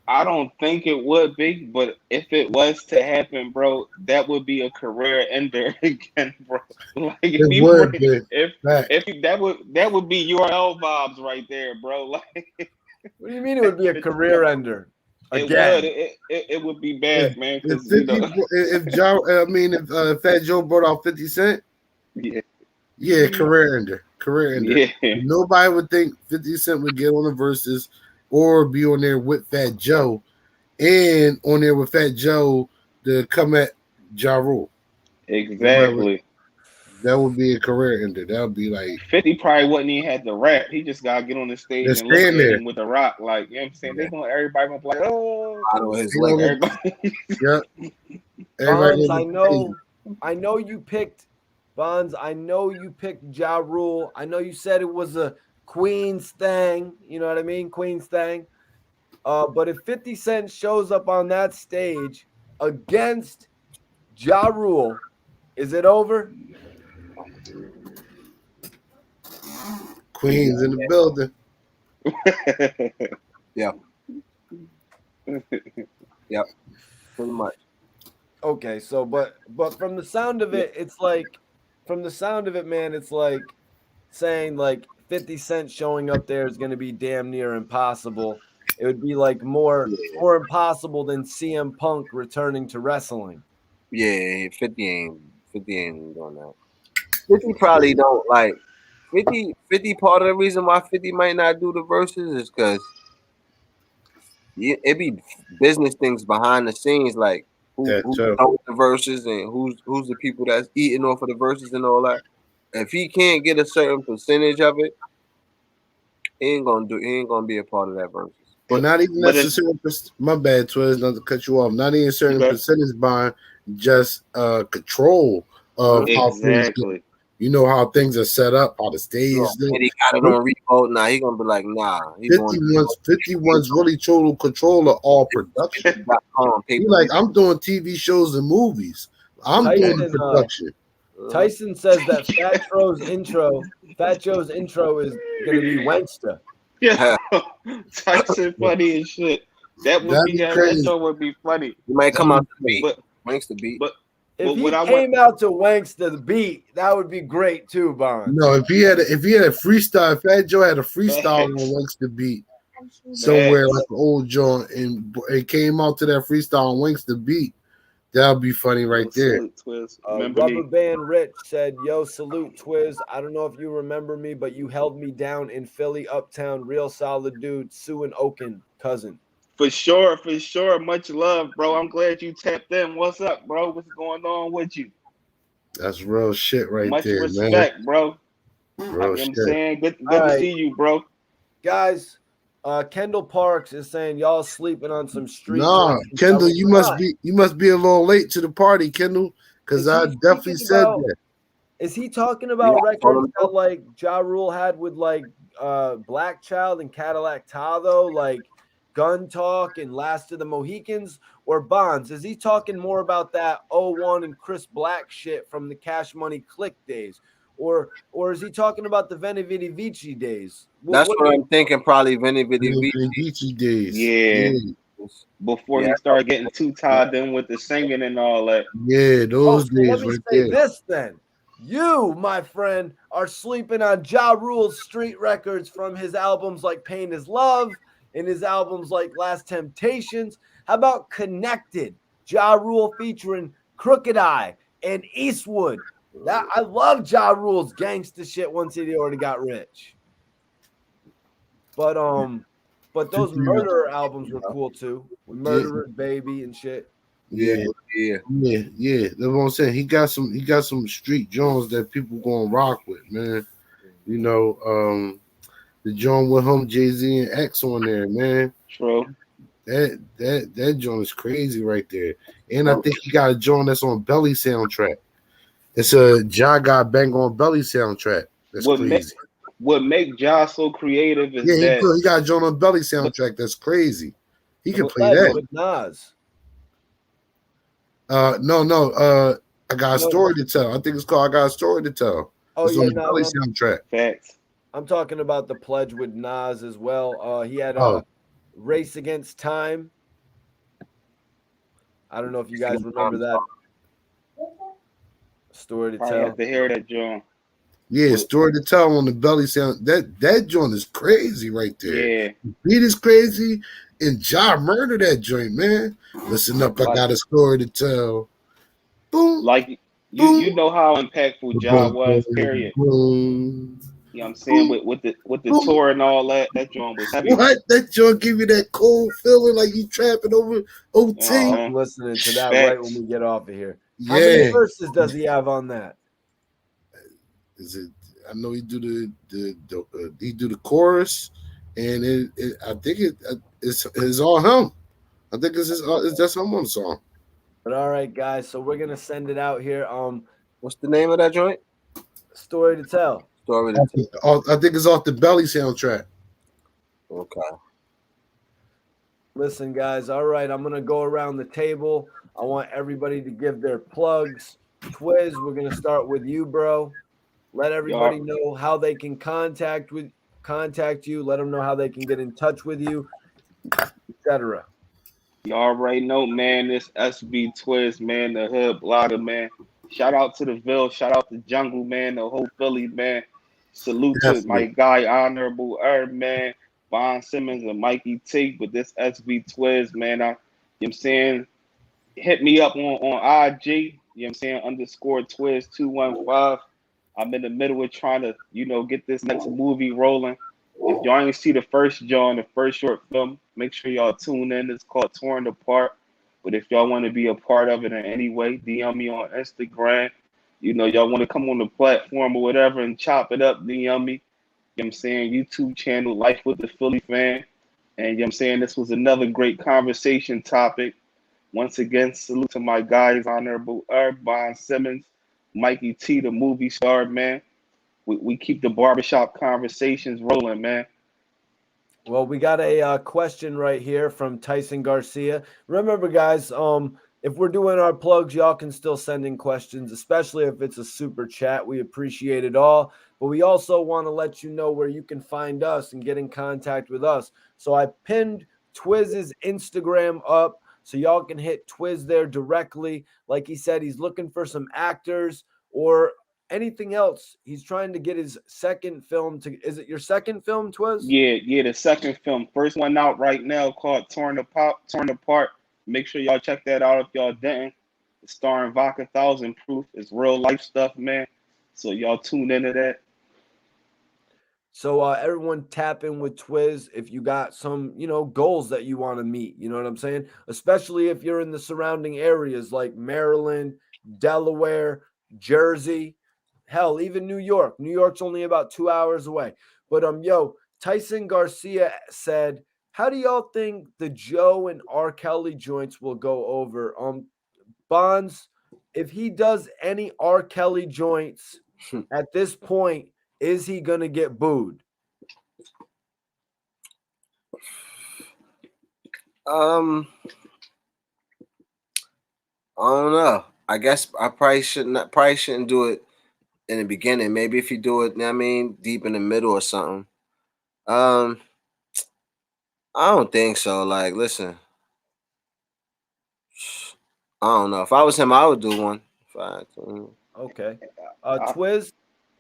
I don't think it would be, but if it was to happen, bro, that would be a career ender again, bro. Like It would be. if that would be URL vibes right there, bro. Like, What do you mean it would be a career ender? Again. It would be bad, man. If Because 50, if Fat Joe brought out 50 Cent, yeah, career ender. yeah, Nobody would think 50 Cent would get on the verses or be on there with Fat Joe and on there with Fat Joe to come at Ja Rule. exactly. That would be a career ender. That would be like 50 probably wouldn't even have to rap. He just gotta get on the stage Just and look at stand there. him with a rock. Like, you know what I'm saying? Everybody gonna be like, oh, Out of his You know, leg. everybody. yeah. Bonds, Everybody I know you picked Bonds. I know you picked Ja Rule. I know you said it was a Queen's thing. You know what I mean? Queen's thing. But if 50 Cent shows up on that stage against Ja Rule, is it over? Queens in the building. Yep. Pretty much. Okay, so but from the sound of it, it's like man, it's like saying like 50 Cent showing up there is gonna be damn near impossible. It would be like more impossible than CM Punk returning to wrestling. Yeah, 50 ain't doing that. 50 probably don't like 50 part of the reason why 50 might not do the verses is because it be business things behind the scenes, like who owns the verses and who's the people that's eating off of the verses and all that. If he can't get a certain percentage of it, he ain't gonna be a part of that verses. But not even necessarily. My bad, Twiz, not to cut you off. Not even certain percentage buying, just control of how things go. You know how things are set up, how the stage is. He got it on remote. Now he gonna be like, nah. 51's really total control of all production. He like, I'm doing TV shows and movies. I'm doing the production. Tyson says that Fat Joe's intro is gonna be Wankster. Yeah, Tyson funny as shit. That show would be funny. He might come out the beat. Wankster beat. But if he came out to Wankster the beat, that would be great too, Bond. No, if he had a freestyle, Fat Joe had a freestyle on Wankster beat somewhere like an old joint, and it came out to that freestyle on Wankster beat, that would be funny right there. Rubber Band Rich said, "Yo, salute Twiz. I don't know if you remember me, but you held me down in Philly, Uptown, real solid dude. Sue and Oaken, cousin." For sure. Much love, bro. I'm glad you tapped in. What's up, bro? What's going on with you? That's real shit right Much there, respect, man. Bro. Real shit. I'm saying good to see you, bro. Guys, Kendall Parks is saying y'all sleeping on some street. Nah, Kendall, you must be a little late to the party, Kendall, because I definitely said that. Is he talking about records that like Ja Rule had with like Black Child and Cadillac Tado, like Gun Talk and Last of the Mohicans, or Bonds? Is he talking more about that 01 and Chris Black shit from the Cash Money Click days? Or is he talking about the Veni Vidi Vici days? That's what I'm thinking, probably Veni Vidi Vici days. Yeah. Before he started getting too tied in with the singing and all that. Yeah, those days. Let me say this then. You, my friend, are sleeping on Ja Rule's street records from his albums like Pain is Love and his albums like Last Temptations. How about Connected? Ja Rule featuring Crooked Eye and Eastwood. That I love Ja Rule's gangster shit once he already got rich. But those 50, murderer albums were cool too. With Murderer's Baby and shit. yeah. That's what I'm saying. He got some street Jones that people gonna rock with, man. You know, the John with him, Jay-Z and X on there, man. True. That joint is crazy right there. And I think he got a joint that's on Belly soundtrack. It's a Ja Got Bang on Belly soundtrack. That's crazy. What make Ja so creative is Yeah, that he got a joint on Belly soundtrack. That's crazy. He can play Pledge that. with Nas. No. I got a story to tell. I think it's called I Got a Story to Tell. Oh It's yeah, on the Belly soundtrack. facts. I'm talking about the Pledge with Nas as well. He had Race Against Time. I don't know if you guys remember that story to Probably tell. have to hear that, John. Yeah, Story to Tell on the Belly sound. That joint is crazy right there. Yeah. The beat is crazy, and Ja murdered that joint, man. Listen up, I got a story to tell. Boom. Like you know how impactful Ja was, period. Boom. You know what I'm saying? With the tour and all that joint was heavy. What? That joint give you that cold feeling like you trapping over OT. I'm listening to that right when we get off of here. How Yeah. many verses does he have on that? Is it? I know he do the chorus, and I think it's all him. I think it's just him on the song. But all right, guys, so we're gonna send it out here. What's the name of that joint? Story to Tell. Story to Tell. I think it's off the Belly soundtrack. Okay. Listen, guys. All right, I'm gonna go around the table. I want everybody to give their plugs. Twiz, we're gonna start with you, bro. Let everybody know how they can contact you. Let them know how they can get in touch with you, etc. You already know, man. This SB Twiz, man, the hood blogger, man. Shout out to the Ville. Shout out to Jungle, man. The whole Philly, man. Salute to my guy, Honorable Herb, man. Von Simmons and Mikey T. But this SB Twiz, man. You know what I'm saying? Hit me up on IG. You know what I'm saying? _Twiz 215. I'm in the middle of trying to, get this next movie rolling. If y'all ain't see the first the first short film, make sure y'all tune in. It's called Torn Apart. But if y'all want to be a part of it in any way, DM me on Instagram. Y'all want to come on the platform or whatever and chop it up, DM me. You know what I'm saying? YouTube channel, Life with the Philly Fan. And you know what I'm saying? This was another great conversation topic. Once again, salute to my guys, Honorable Von Simmons, Mikey T, the movie star, man. We keep the barbershop conversations rolling, man. Well, we got a question right here from Tyson Garcia. Remember, guys, if we're doing our plugs, y'all can still send in questions, especially if it's a super chat. We appreciate it all. But we also want to let you know where you can find us and get in contact with us. So I pinned Twiz's Instagram up so y'all can hit Twiz there directly. Like he said, he's looking for some actors or anything else. He's trying to get his second film is it your second film, Twiz? Yeah, the second film. First one out right now called Torn Apart. Make sure y'all check that out if y'all didn't. It's starring Vodka 1000 Proof. It's real life stuff, man. So y'all tune into that. So everyone tap in with Twiz if you got some, goals that you want to meet. You know what I'm saying? Especially if you're in the surrounding areas like Maryland, Delaware, Jersey, hell, even New York. New York's only about 2 hours away. But Tyson Garcia said, how do y'all think the Joe and R. Kelly joints will go over? Bonds, if he does any R. Kelly joints at this point, is he gonna get booed? I don't know. I guess I probably shouldn't do it in the beginning. Maybe if you do it, deep in the middle or something. I don't think so. Like, listen, I don't know. If I was him, I would do one. Okay.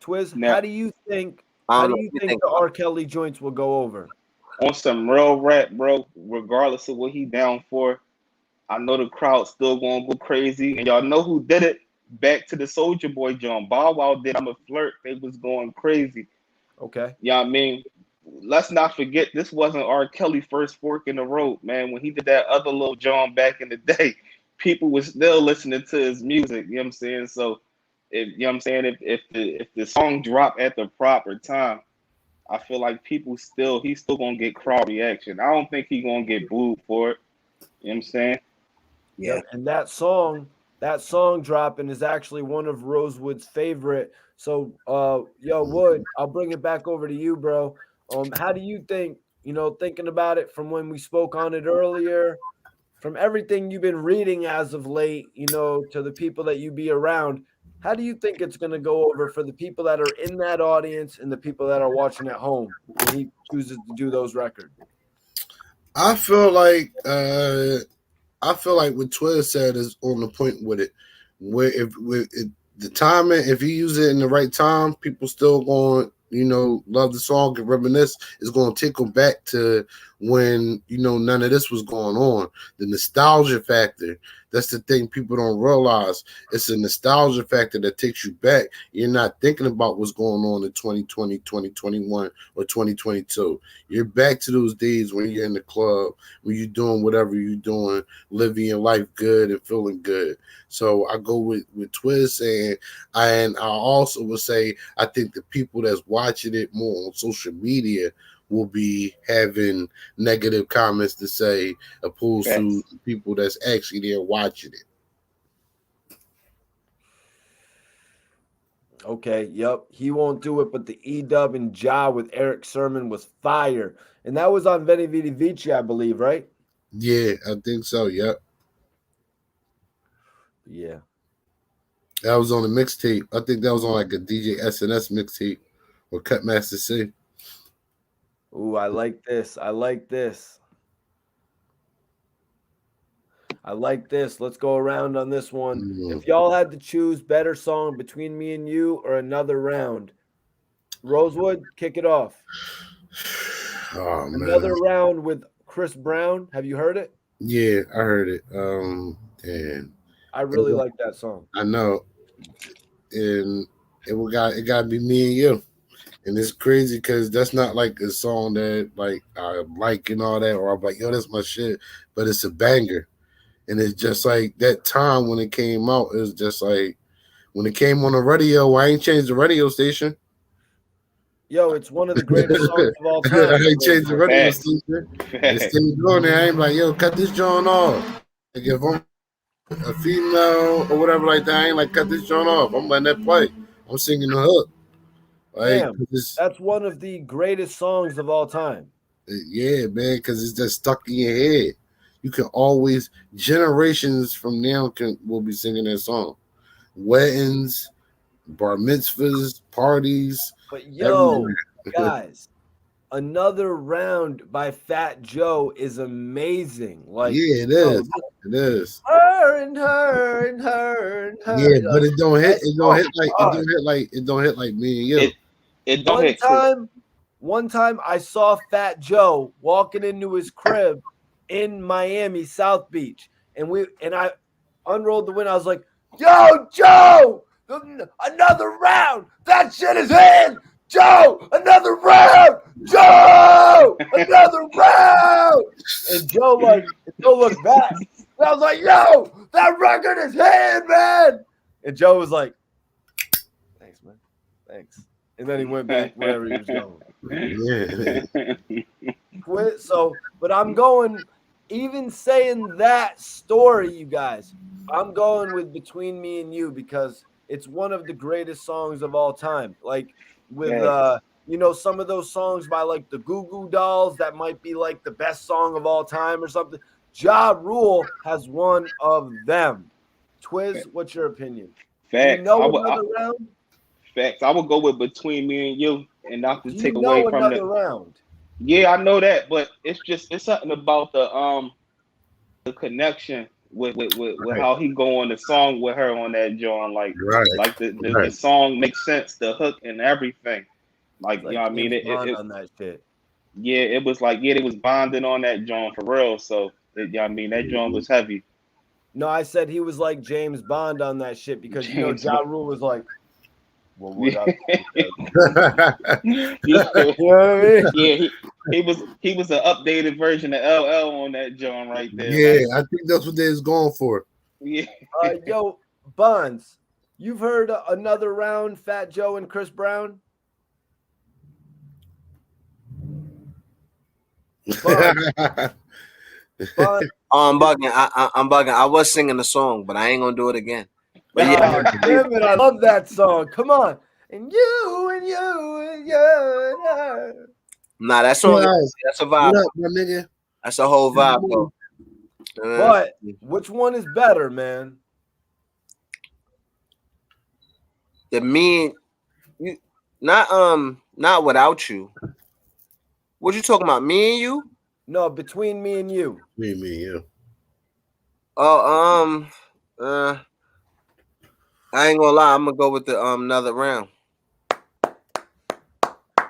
Twiz, now, how do you think the R. Kelly joints will go over? On some real rap, bro, regardless of what he down for, I know the crowd still gonna go crazy. And y'all know who did it? back to the Soldier Boy John. Bow Wow did I'm a Flirt. They was going crazy. Okay. You know what I mean? Let's not forget this wasn't R. Kelly first fork in the road, man. When he did that other little John back in the day, people were still listening to his music. You know what I'm saying? So if you know what I'm saying, if the song dropped at the proper time, I feel like he's still gonna get crowd reaction. I don't think he's gonna get booed for it. You know what I'm saying? Yeah. And that song dropping is actually one of Rosewood's favorite. So Wood, I'll bring it back over to you, bro. How do you think, thinking about it from when we spoke on it earlier, from everything you've been reading as of late, to the people that you be around, how do you think it's going to go over for the people that are in that audience and the people that are watching at home when he chooses to do those records? I feel like what Twitter said is on the point with it. Where if the timing, if you use it in the right time, people still going, love the song and reminisce. It's going to take them back to when, none of this was going on. The nostalgia factor, that's the thing people don't realize. It's a nostalgia factor that takes you back. You're not thinking about what's going on in 2020, 2021, or 2022. You're back to those days when you're in the club, when you're doing whatever you're doing, living your life good and feeling good. So I go with Twist, and I also would say I think the people that's watching it more on social media will be having negative comments to say opposed to people that's actually there watching it. Okay, yep. He won't do it, but the E-Dub and Ja with Eric Sermon was fire. And that was on Veni Vidi Vici, I believe, right? Yeah, I think so, yep. Yeah. That was on a mixtape. I think that was on like a DJ SNS mixtape or Cutmaster C. Ooh, I like this. I like this. Let's go around on this one. If y'all had to choose better song between me and you or another round, Rosewood, kick it off. Oh, man. Another round with Chris Brown. Have you heard it? Yeah, I heard it. And I really like that song. I know. And it gotta be me and you. And it's crazy because that's not like a song that like I like and all that, or I'm like, yo, that's my shit. But it's a banger. And it's just like that time when it came out, it was just like when it came on the radio, I ain't changed the radio station. Yo, it's one of the greatest songs of all time. I ain't changed the radio station. And still doing it. I ain't like, yo, cut this joint off. Like if I'm a female or whatever like that, I ain't like cut this joint off. I'm letting that play. I'm singing the hook. Like, damn, that's one of the greatest songs of all time. Yeah, man, because it's just stuck in your head. You can always, generations from now will be singing that song. Weddings, bar mitzvahs, parties. But yo, guys, another round by Fat Joe is amazing. Like, yeah, it is. It is. Her and her and her and her. Yeah, but it don't hit. It don't hit like me and you. It don't hit. One time I saw Fat Joe walking into his crib in Miami, South Beach, and I unrolled the window. I was like, "Yo, Joe, another round. That shit is in. Joe, another round. Joe, another round." And Joe looked back. And I was like, "Yo, that record is in, man." And Joe was like, "Thanks, man. Thanks." And then he went back wherever he was going. Yeah. But I'm going, even saying that story, you guys, I'm going with Between Me and You because it's one of the greatest songs of all time. Like with, some of those songs by like the Goo Goo Dolls that might be like the best song of all time or something. Ja Rule has one of them. Twiz, what's your opinion? Facts. Another round? Facts. I would go with Between Me and You, and not to take away from another round. Yeah, I know that, but it's something about the connection with how he go on the song with her on that joint. Like the song makes sense, the hook and everything. Like you know what I mean? It on that shit. Yeah, it was like they was bonding on that joint for real. So you know what I mean, that joint was heavy. No, I said he was like James Bond on that shit because you know James Ja Bond. Rule was like, well, what up? Yeah, You know what I mean? yeah. He was an updated version of LL on that joint right there. Yeah, Like, I think that's what they was going for. yeah. Yo, Bonds, you've heard another round, Fat Joe and Chris Brown? Bonds, Bonds. I'm bugging. I'm bugging. I was singing the song, but I ain't gonna do it again. But yeah, Oh, damn it, I love that song. Come on. And you and you and you and her. nah, that song. Yes. That's a vibe. What up, my nigga? That's a whole vibe, though. But which one is better, man? The me, you, not without you. What you talking about? Me and you? No, between me and you. Me, yeah. Oh, I ain't gonna lie. I'm gonna go with the another round.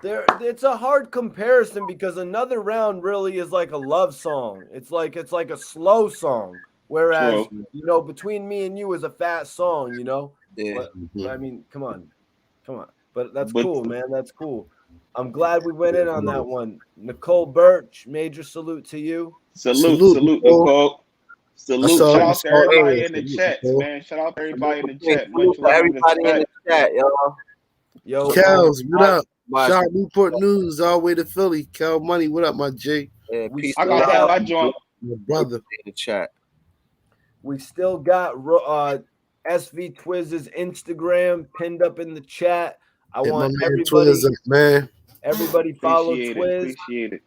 It's a hard comparison because another round really is like a love song. It's like a slow song, whereas True. you know between me and you is a fast song. You know, Yeah. but, I mean, come on. But that's But- cool, man. That's cool. I'm glad we went in on that one. Nicole Birch, major salute to you. Salute, Nicole. Nicole. Salute. That's all Shout I'm out to everybody saying. in the Salute, chats, Nicole. man. Shout out to everybody in the Hey, chat. salute Much to love and everybody in the respect. chat, y'all. Yo, Kels, what up? Watch. Shout out Newport News all the way to Philly. Kel Money, what up, my J? Yeah, We peace I and got love. that joint. My brother. In the chat. we still got SV Twizz's Instagram pinned up in the chat. I Hit my want man everybody, Twiz up, man. everybody follow Appreciate it. Twiz. Appreciate it.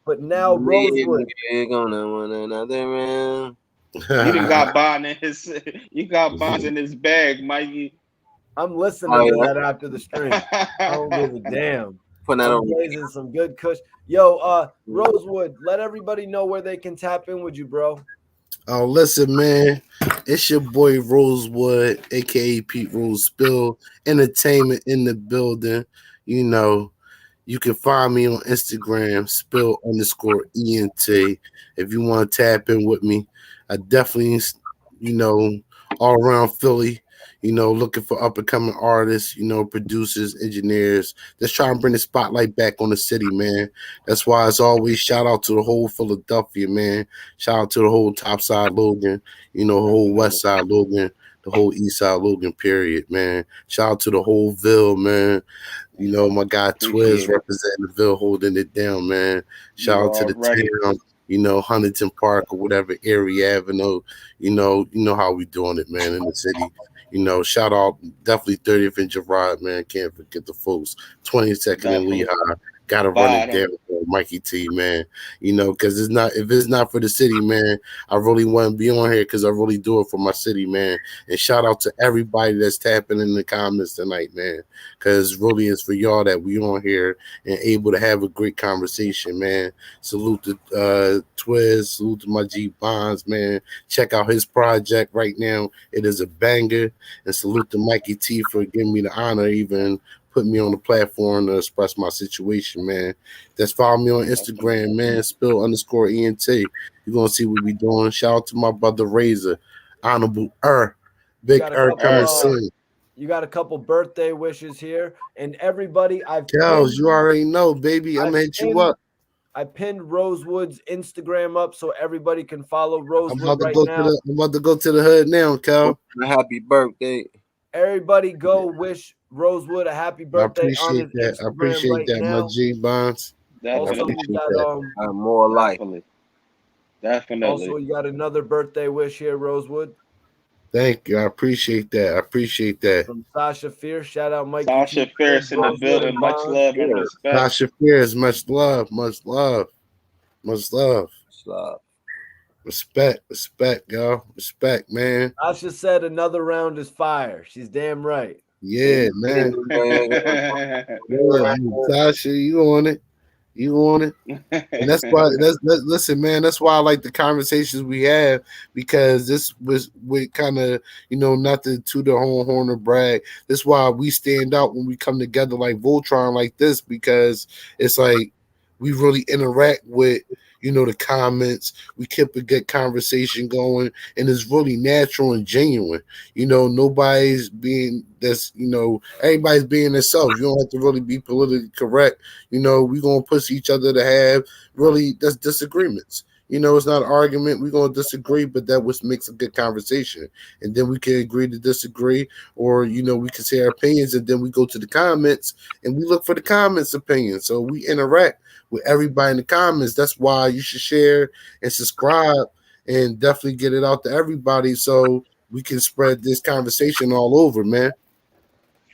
But now Rosewood. We're gonna want another round. You done got Bond in his. You got Bonds in his bag, Mikey. I'm listening Oh, to yeah. that after the stream. I don't give a damn. Putting that I'm on. blazing some good kush. Yo, Rosewood, let everybody know where they can tap in with you, bro. Oh, listen, man. It's your boy Rosewood, aka Pete Rose Spill. Entertainment in the building. You know, you can find me on Instagram, spill_ENT. If you want to tap in with me, I definitely, all around Philly, looking for up and coming artists, producers, engineers. Let's try and bring the spotlight back on the city, man. That's why it's always shout out to the whole Philadelphia, man. Shout out to the whole Top Side Logan, the whole West Side Logan, the whole East Side Logan, period, man. Shout out to the whole Ville, man. My guy Twiz representing the Ville, holding it down, man. Shout out to the town, Huntington Park or whatever area avenue. You know how we doing it, man, in the city. Shout out definitely 30th and Gerard, man. Can't forget the folks. 22nd and Lehigh. Gotta run it down for Mikey T, man. Because if it's not for the city, man, I really want to be on here because I really do it for my city, man. And shout out to everybody that's tapping in the comments tonight, man. Because really it's for y'all that we on here and able to have a great conversation, man. Salute to Twiz, salute to my G Bonds, man. Check out his project right now. It is a banger. And salute to Mikey T for giving me the honor, even put me on the platform to express my situation, man. Just follow me on Instagram, man. Spill_ENT. You're gonna see what we doing. Shout out to my brother Razor, Honorable Big coming soon. You got a couple birthday wishes here, and everybody, Kels, you already know, baby. I'm gonna hit you up. I pinned Rosewood's Instagram up so everybody can follow Rosewood I'm right now. I'm about to go to the hood now, Kel. Happy birthday. Everybody go wish Rosewood a happy birthday on his Instagram. I appreciate that, now. my G Bonds. Also, we got more life. Definitely. Also, you got another birthday wish here, Rosewood. Thank you. I appreciate that. From Sasha Fierce. Shout out Mike. Sasha Fierce in the building. Much love and respect. Sasha Fierce, much love. Respect, y'all. Respect, man. Sasha said another round is fire. She's damn right. Yeah, man. Sasha, you on it. And that's why listen, man, that's why I like the conversations we have, because this was with kind of, not to the whole horn or brag. That's why we stand out when we come together like Voltron like this, because it's like we really interact with, the comments. We kept a good conversation going, and it's really natural and genuine. Nobody's being everybody's being themselves. You don't have to really be politically correct. We're gonna push each other to have really that's disagreements. It's not an argument. We're gonna disagree, but that what makes a good conversation. And then we can agree to disagree, or we can say our opinions, and then we go to the comments and we look for the comments opinion. So we interact with everybody in the comments. That's why you should share and subscribe and definitely get it out to everybody so we can spread this conversation all over, man.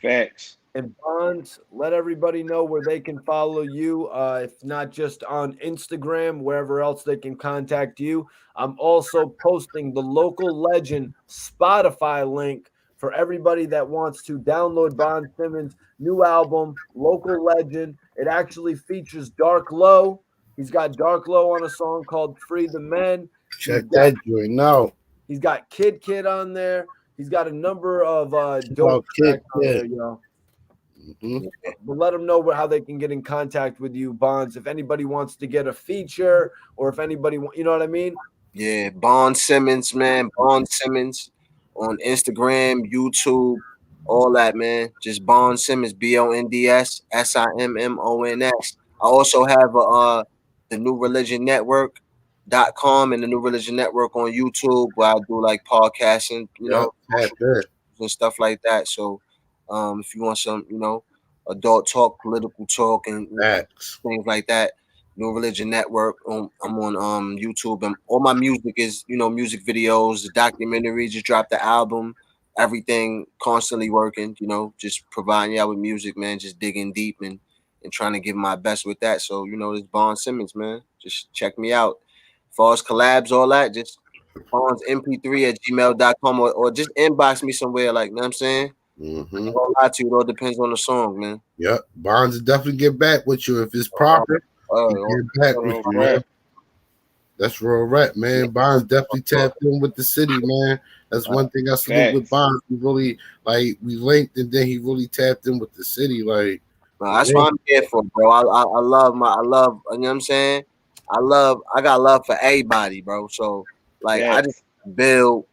Facts. And Bonds, let everybody know where they can follow you. If not just on Instagram, wherever else they can contact you. I'm also posting the Local Legend Spotify link for everybody that wants to download Bond Simmons' new album, Local Legend. It actually features Dark Low. He's got Dark Low on a song called Free the Men. Check that joint now. He's got Kid on there. He's got a number of dope tracks on there, yo. Mm-hmm. But let them know how they can get in contact with you, Bonds. If anybody wants to get a feature, or if anybody, you know what I mean? Yeah, Bond Simmons, man. Bond Simmons on Instagram, YouTube, all that, man. Just Bond Simmons, BONDS SIMMONS. I also have the New Religion Network.com and the New Religion Network on YouTube, where I do like podcasting, and stuff like that. So if you want some, adult talk, political talk, and things like that, New Religion Network. I'm on YouTube, and all my music is, music videos, the documentaries. Just dropped the album, everything, constantly working. Just providing y'all with music, man. Just digging deep and trying to give my best with that. So this Bond Simmons, man. Just check me out. As far as collabs, all that, just bondsmp3@gmail.com or just inbox me somewhere. Like, you know what I'm saying? Mm-hmm. I ain't gonna lie to you, it all depends on the song, man. Yep, Bonds will definitely get back with you if it's proper. Get back with you, man. That's real rap, man. Bonds definitely tapped in with the city, man. That's one thing I salute with Bonds. We really we linked, and then he really tapped in with the city. That's what I'm here for, bro. I love you know what I'm saying? I got love for everybody, bro. So I just build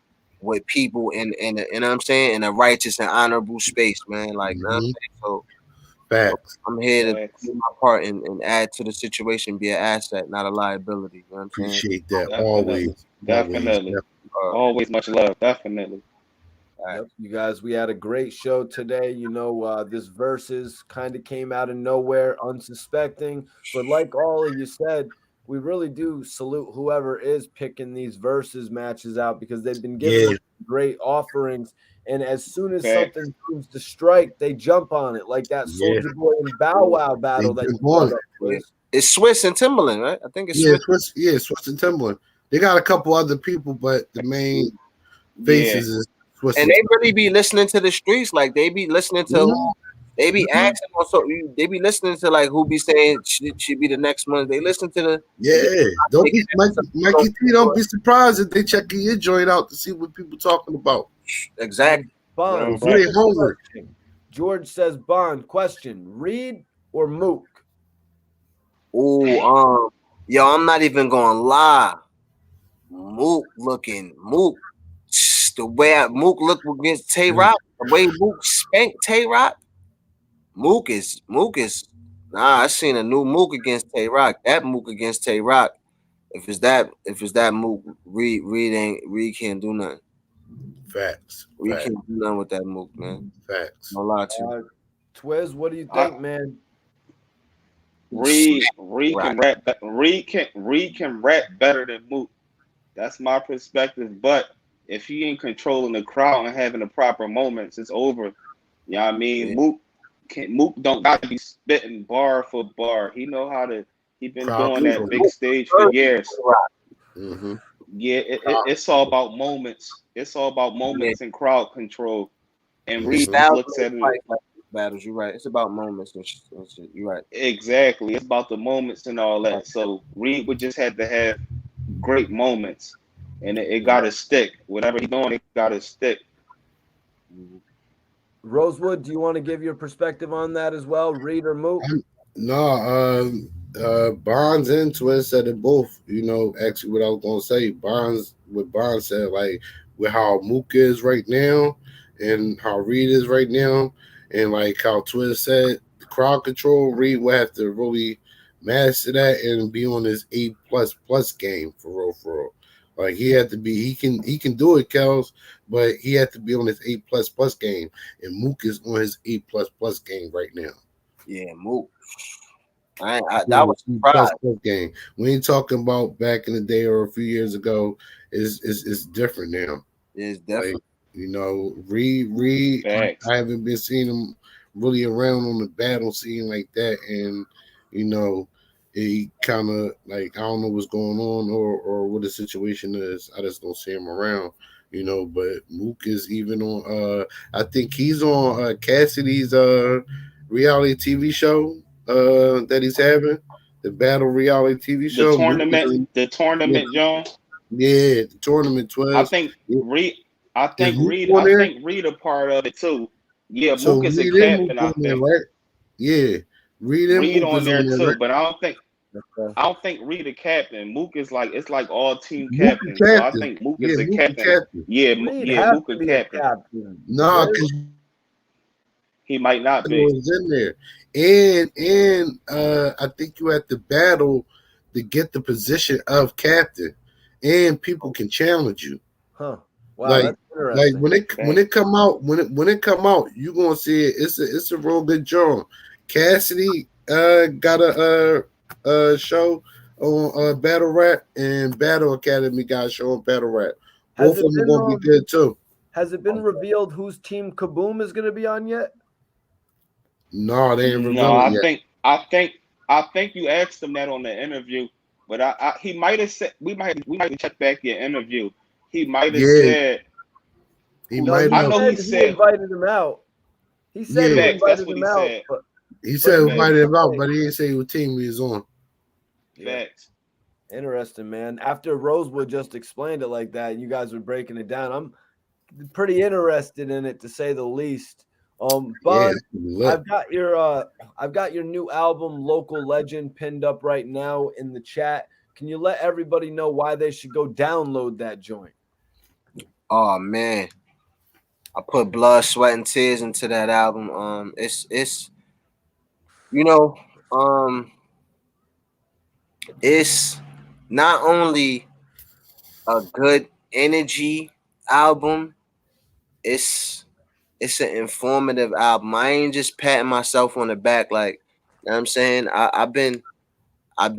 with people in you know what I'm saying, in a righteous and honorable space, man. You know what I'm saying? So facts. I'm here to do my part and add to the situation, be an asset, not a liability. You know what I'm saying? Appreciate that. Definitely. Always much love. Definitely. Yep, you guys, we had a great show today. This Versus kind of came out of nowhere, unsuspecting. But like all of you said, we really do salute whoever is picking these Versus matches out, because they've been giving great offerings. And as soon as something seems to strike, they jump on it, like that Soulja Boy and Bow Wow battle that you brought up. It's Swiss and Timbaland, right? I think it's Swiss. Swiss and Timbaland. They got a couple other people, but the main faces is Swiss. And they really be listening to the streets, like they be listening to. They be asking also. They be listening to who be saying she be the next one. They listen to the. Don't be Mikey T. Don't be surprised if they checking your joint out to see what people talking about. Exactly. Bond. George says, Bond, question: Reed or Mook? Oh, yo, I'm not even gonna lie. Mook. The way Mook looked against Tay Rock, the way Mook spanked Tay Rock. Mook is I seen a new Mook against Tay Rock. That Mook against Tay Rock. If it's that Mook, Reed can't do nothing. Facts. Reed can't do nothing with that Mook, man. Facts. No lie to you. Twiz, what do you think, man? Reed can rap. Reed can rap better than Mook. That's my perspective. But if he ain't controlling the crowd and having the proper moments, it's over. You know what I mean? Yeah. Mook don't got to be spitting bar for bar. He know how to. He been doing that big stage for years. Mm-hmm. Yeah, it's all about moments. It's all about moments and crowd control. And Reed looks at it. Battles, you're right. It's about moments. You're right. Exactly. It's about the moments and all that. So Reed would just have to have great moments, and it got to stick. Whatever he's doing, it got to stick. Rosewood, do you want to give your perspective on that as well, Reed or Mook? No, Bonds and Twist said it both. Actually, what I was gonna say, what Bonds said, like with how Mook is right now, and how Reed is right now, and like how Twist said, the crowd control. Reed will have to really master that and be on his A++ game for real, for real. Like he had to be, he can do it, Kels, but he had to be on his A++ game, and Mook is on his A++ game right now. Yeah, Mook. That was surprised. Game. We ain't talking about back in the day or a few years ago. It's different now. It's different. Like, Reed. I haven't been seeing him really around on the battle scene like that, and he kind of like I don't know what's going on or what the situation is. I just don't see him around. But Mook is even on. I think he's on Cassidy's reality TV show. That he's having, the battle reality TV show, the tournament, John. Yeah, the tournament 12. I think Reed a part of it too. Yeah, so Mook is a captain, I think. There, right? Yeah, Reed on there too, right? but I don't think Reed a captain. Mook is like all team captains. So I think Mook is a captain. Yeah, Mook a captain. No, because he might not be. Was in there. And I think you have to battle to get the position of captain, and people can challenge you. Huh? Wow, like when it come out, you gonna see it. It's a real good job. Cassidy got a show on Battle Rap, and Battle Academy got a show on Battle Rap. Both of them gonna be good too. Has it been revealed whose team Kaboom is gonna be on yet? No, they ain't revealed yet. I think you asked him that on the interview, but he might have said we might check back your interview. He might have said he might have. I know he said invited him out. He said he invited him out. He said he invited him out, but he didn't say what team he was on. Facts. Interesting, man. After Rosewood just explained it like that, you guys were breaking it down. I'm pretty interested in it, to say the least. But I've got your new album, Local Legend, pinned up right now in the chat. Can you let everybody know why they should go download that joint? Oh man, I put blood, sweat, and tears into that album. It's it's not only a good energy album, it's an informative album. I ain't just patting myself on the back, like, you know what I'm saying? I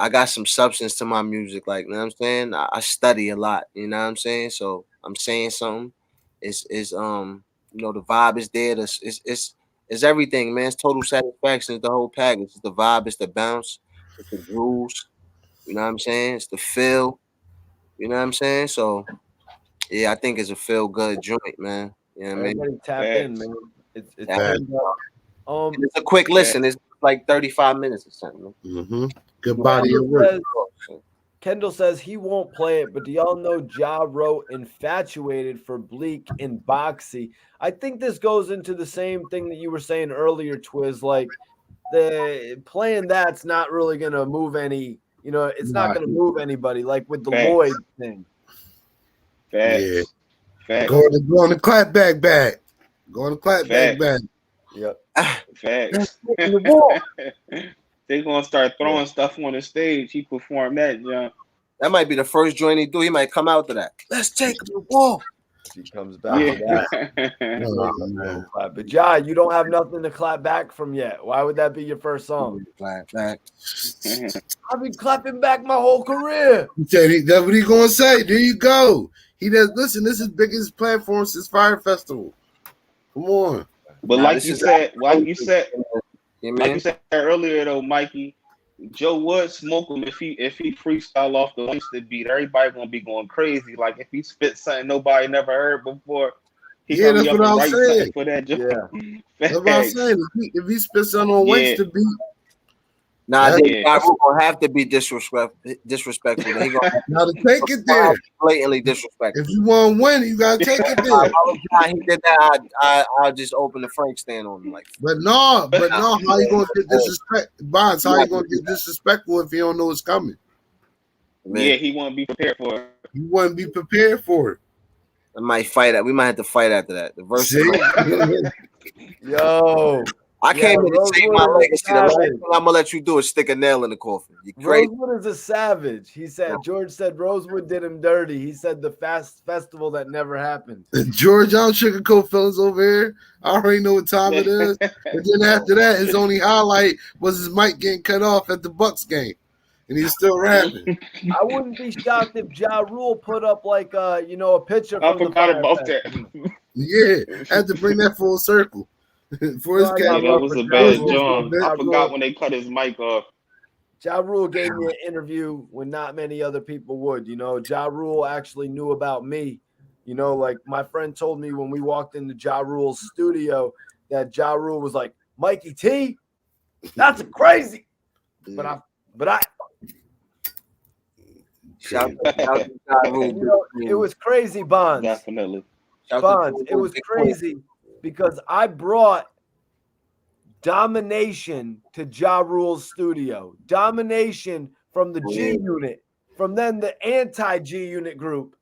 got some substance to my music, like, you know what I'm saying? I study a lot, you know what I'm saying? So I'm saying something. It's the vibe is there. It's everything, man. It's total satisfaction. It's the whole package. It's the vibe, it's the bounce, it's the grooves, you know what I'm saying? It's the feel, you know what I'm saying? So yeah, I think it's a feel good joint, man. You know what I mean? Tap in, man. It's a quick listen. It's like 35 minutes or something. Mm-hmm. Good body of work. Kendall says he won't play it, but do y'all know Ja wrote Infatuated for Bleak and Boxy? I think this goes into the same thing that you were saying earlier, Twiz. Like, the playing that's not really gonna move any, it's not gonna move anybody, like with the Lloyd thing. Yeah. Going to Clapback back. Going to Clapback back. Yep. Facts. They're gonna start throwing stuff on the stage. He performed that, John. That might be the first joint he do. He might come out to that. Let's take him to war. He comes back to that. But Ja, you don't have nothing to clap back from yet. Why would that be your first song? Clap back. I've been clapping back my whole career. That's what he's gonna say. There you go. He does. Listen, this is biggest platform since Fire Festival. Come on. But like you said earlier though, Mikey, Joe would smoke him if he freestyle off the Winston beat. Everybody gonna be going crazy. Like if he spit something nobody never heard before, that's what I'm saying. For that joke. That's what I'm saying. If he spit something on Winston beat, Nah, That- then Yeah. Ja Rule gonna have to be disrespectful. Then he gonna Now to take it there. blatantly disrespectful. If you want to win, you gotta take it there. He did that. I'll just open the Frank stand on him. Like, But no, how you gonna get disrespect? Bonds, how you gonna get disrespectful if you don't know it's coming? man, Yeah, he won't be prepared for it. You wouldn't be prepared for it. I might fight it. We might have to fight after that. The verse. See? Yo, I came here to save my Rosewood is legacy. The last savage. thing I'm gonna let you do is stick a nail in the coffin. You crazy? Rosewood is a savage. He said, George said Rosewood did him dirty. He said the festival that never happened. George, I don't sugarcoat feelings over here. I already know what time it is. And then after that, his only highlight was his mic getting cut off at the Bucks game. And he's still rapping. I wouldn't be shocked if Ja Rule put up like a picture I from the forgot Fire about Festival. that. Yeah, had to bring that full circle. For his No, I Yeah, got cat. that love was for a Ja bad Rule. John. Ja I forgot Rule- when they cut his mic off. Ja Rule gave me an interview when not many other people would. Ja Rule actually knew about me. Like my friend told me when we walked into Ja Rule's studio that Ja Rule was like, Mikey T, that's crazy. But I Shout out to Ja Rule. it was crazy, Bonds. Definitely. Shout out to Bonds, Ja it was Rule. crazy because I brought domination to Ja Rule's studio. Domination from the G Unit, from then the anti-G Unit group.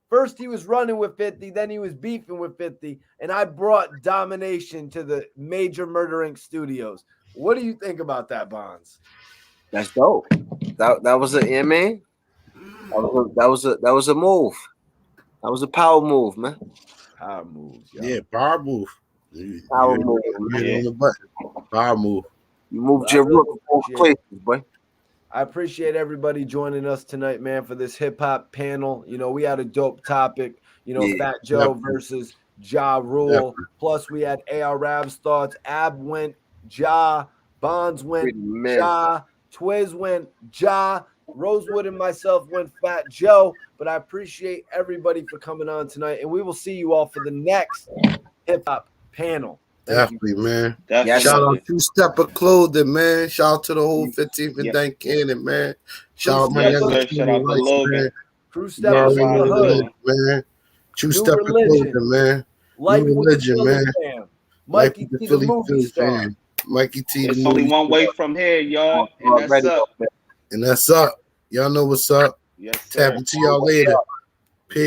First he was running with 50, then he was beefing with 50, and I brought domination to the major Murder Inc. studios. What do you think about that, Bonds? That's dope. That was a man. That was a move. That was a power move, man. Power moves, yo. Yeah, power move. Power move, Hit man. on the button. Power move. You moved I your really rook both appreciate places, boy. I appreciate everybody joining us tonight, man, for this hip hop panel. We had a dope topic, Yeah, Fat Joe definitely. versus Ja Rule. Plus, we had AR Rab's thoughts. Ab went Ja, Bonds went Man. Ja, Twiz went Ja, Rosewood and myself went Fat Joe. But I appreciate everybody for coming on tonight, and we will see you all for the next hip hop panel. Thank you. Definitely, man. Definitely. Shout out to Step of Clothing, man. Shout out to the whole 15th and Yep. Dank Cannon, man. Shout out my Yes, young sir. Shout out to rights, Logan. man. True You Step is in already the know hood. it, man. True New Step of religion. Clothing, man. Life New with the religion, Philly man. fam. Like Mikey the T, the Philly movie Philly star. fan. Mikey T, the It's only movie one star. way from here, y'all, and that's Already up. up there. And that's up. Y'all know what's up. Yes, Tap sir. into y'all later.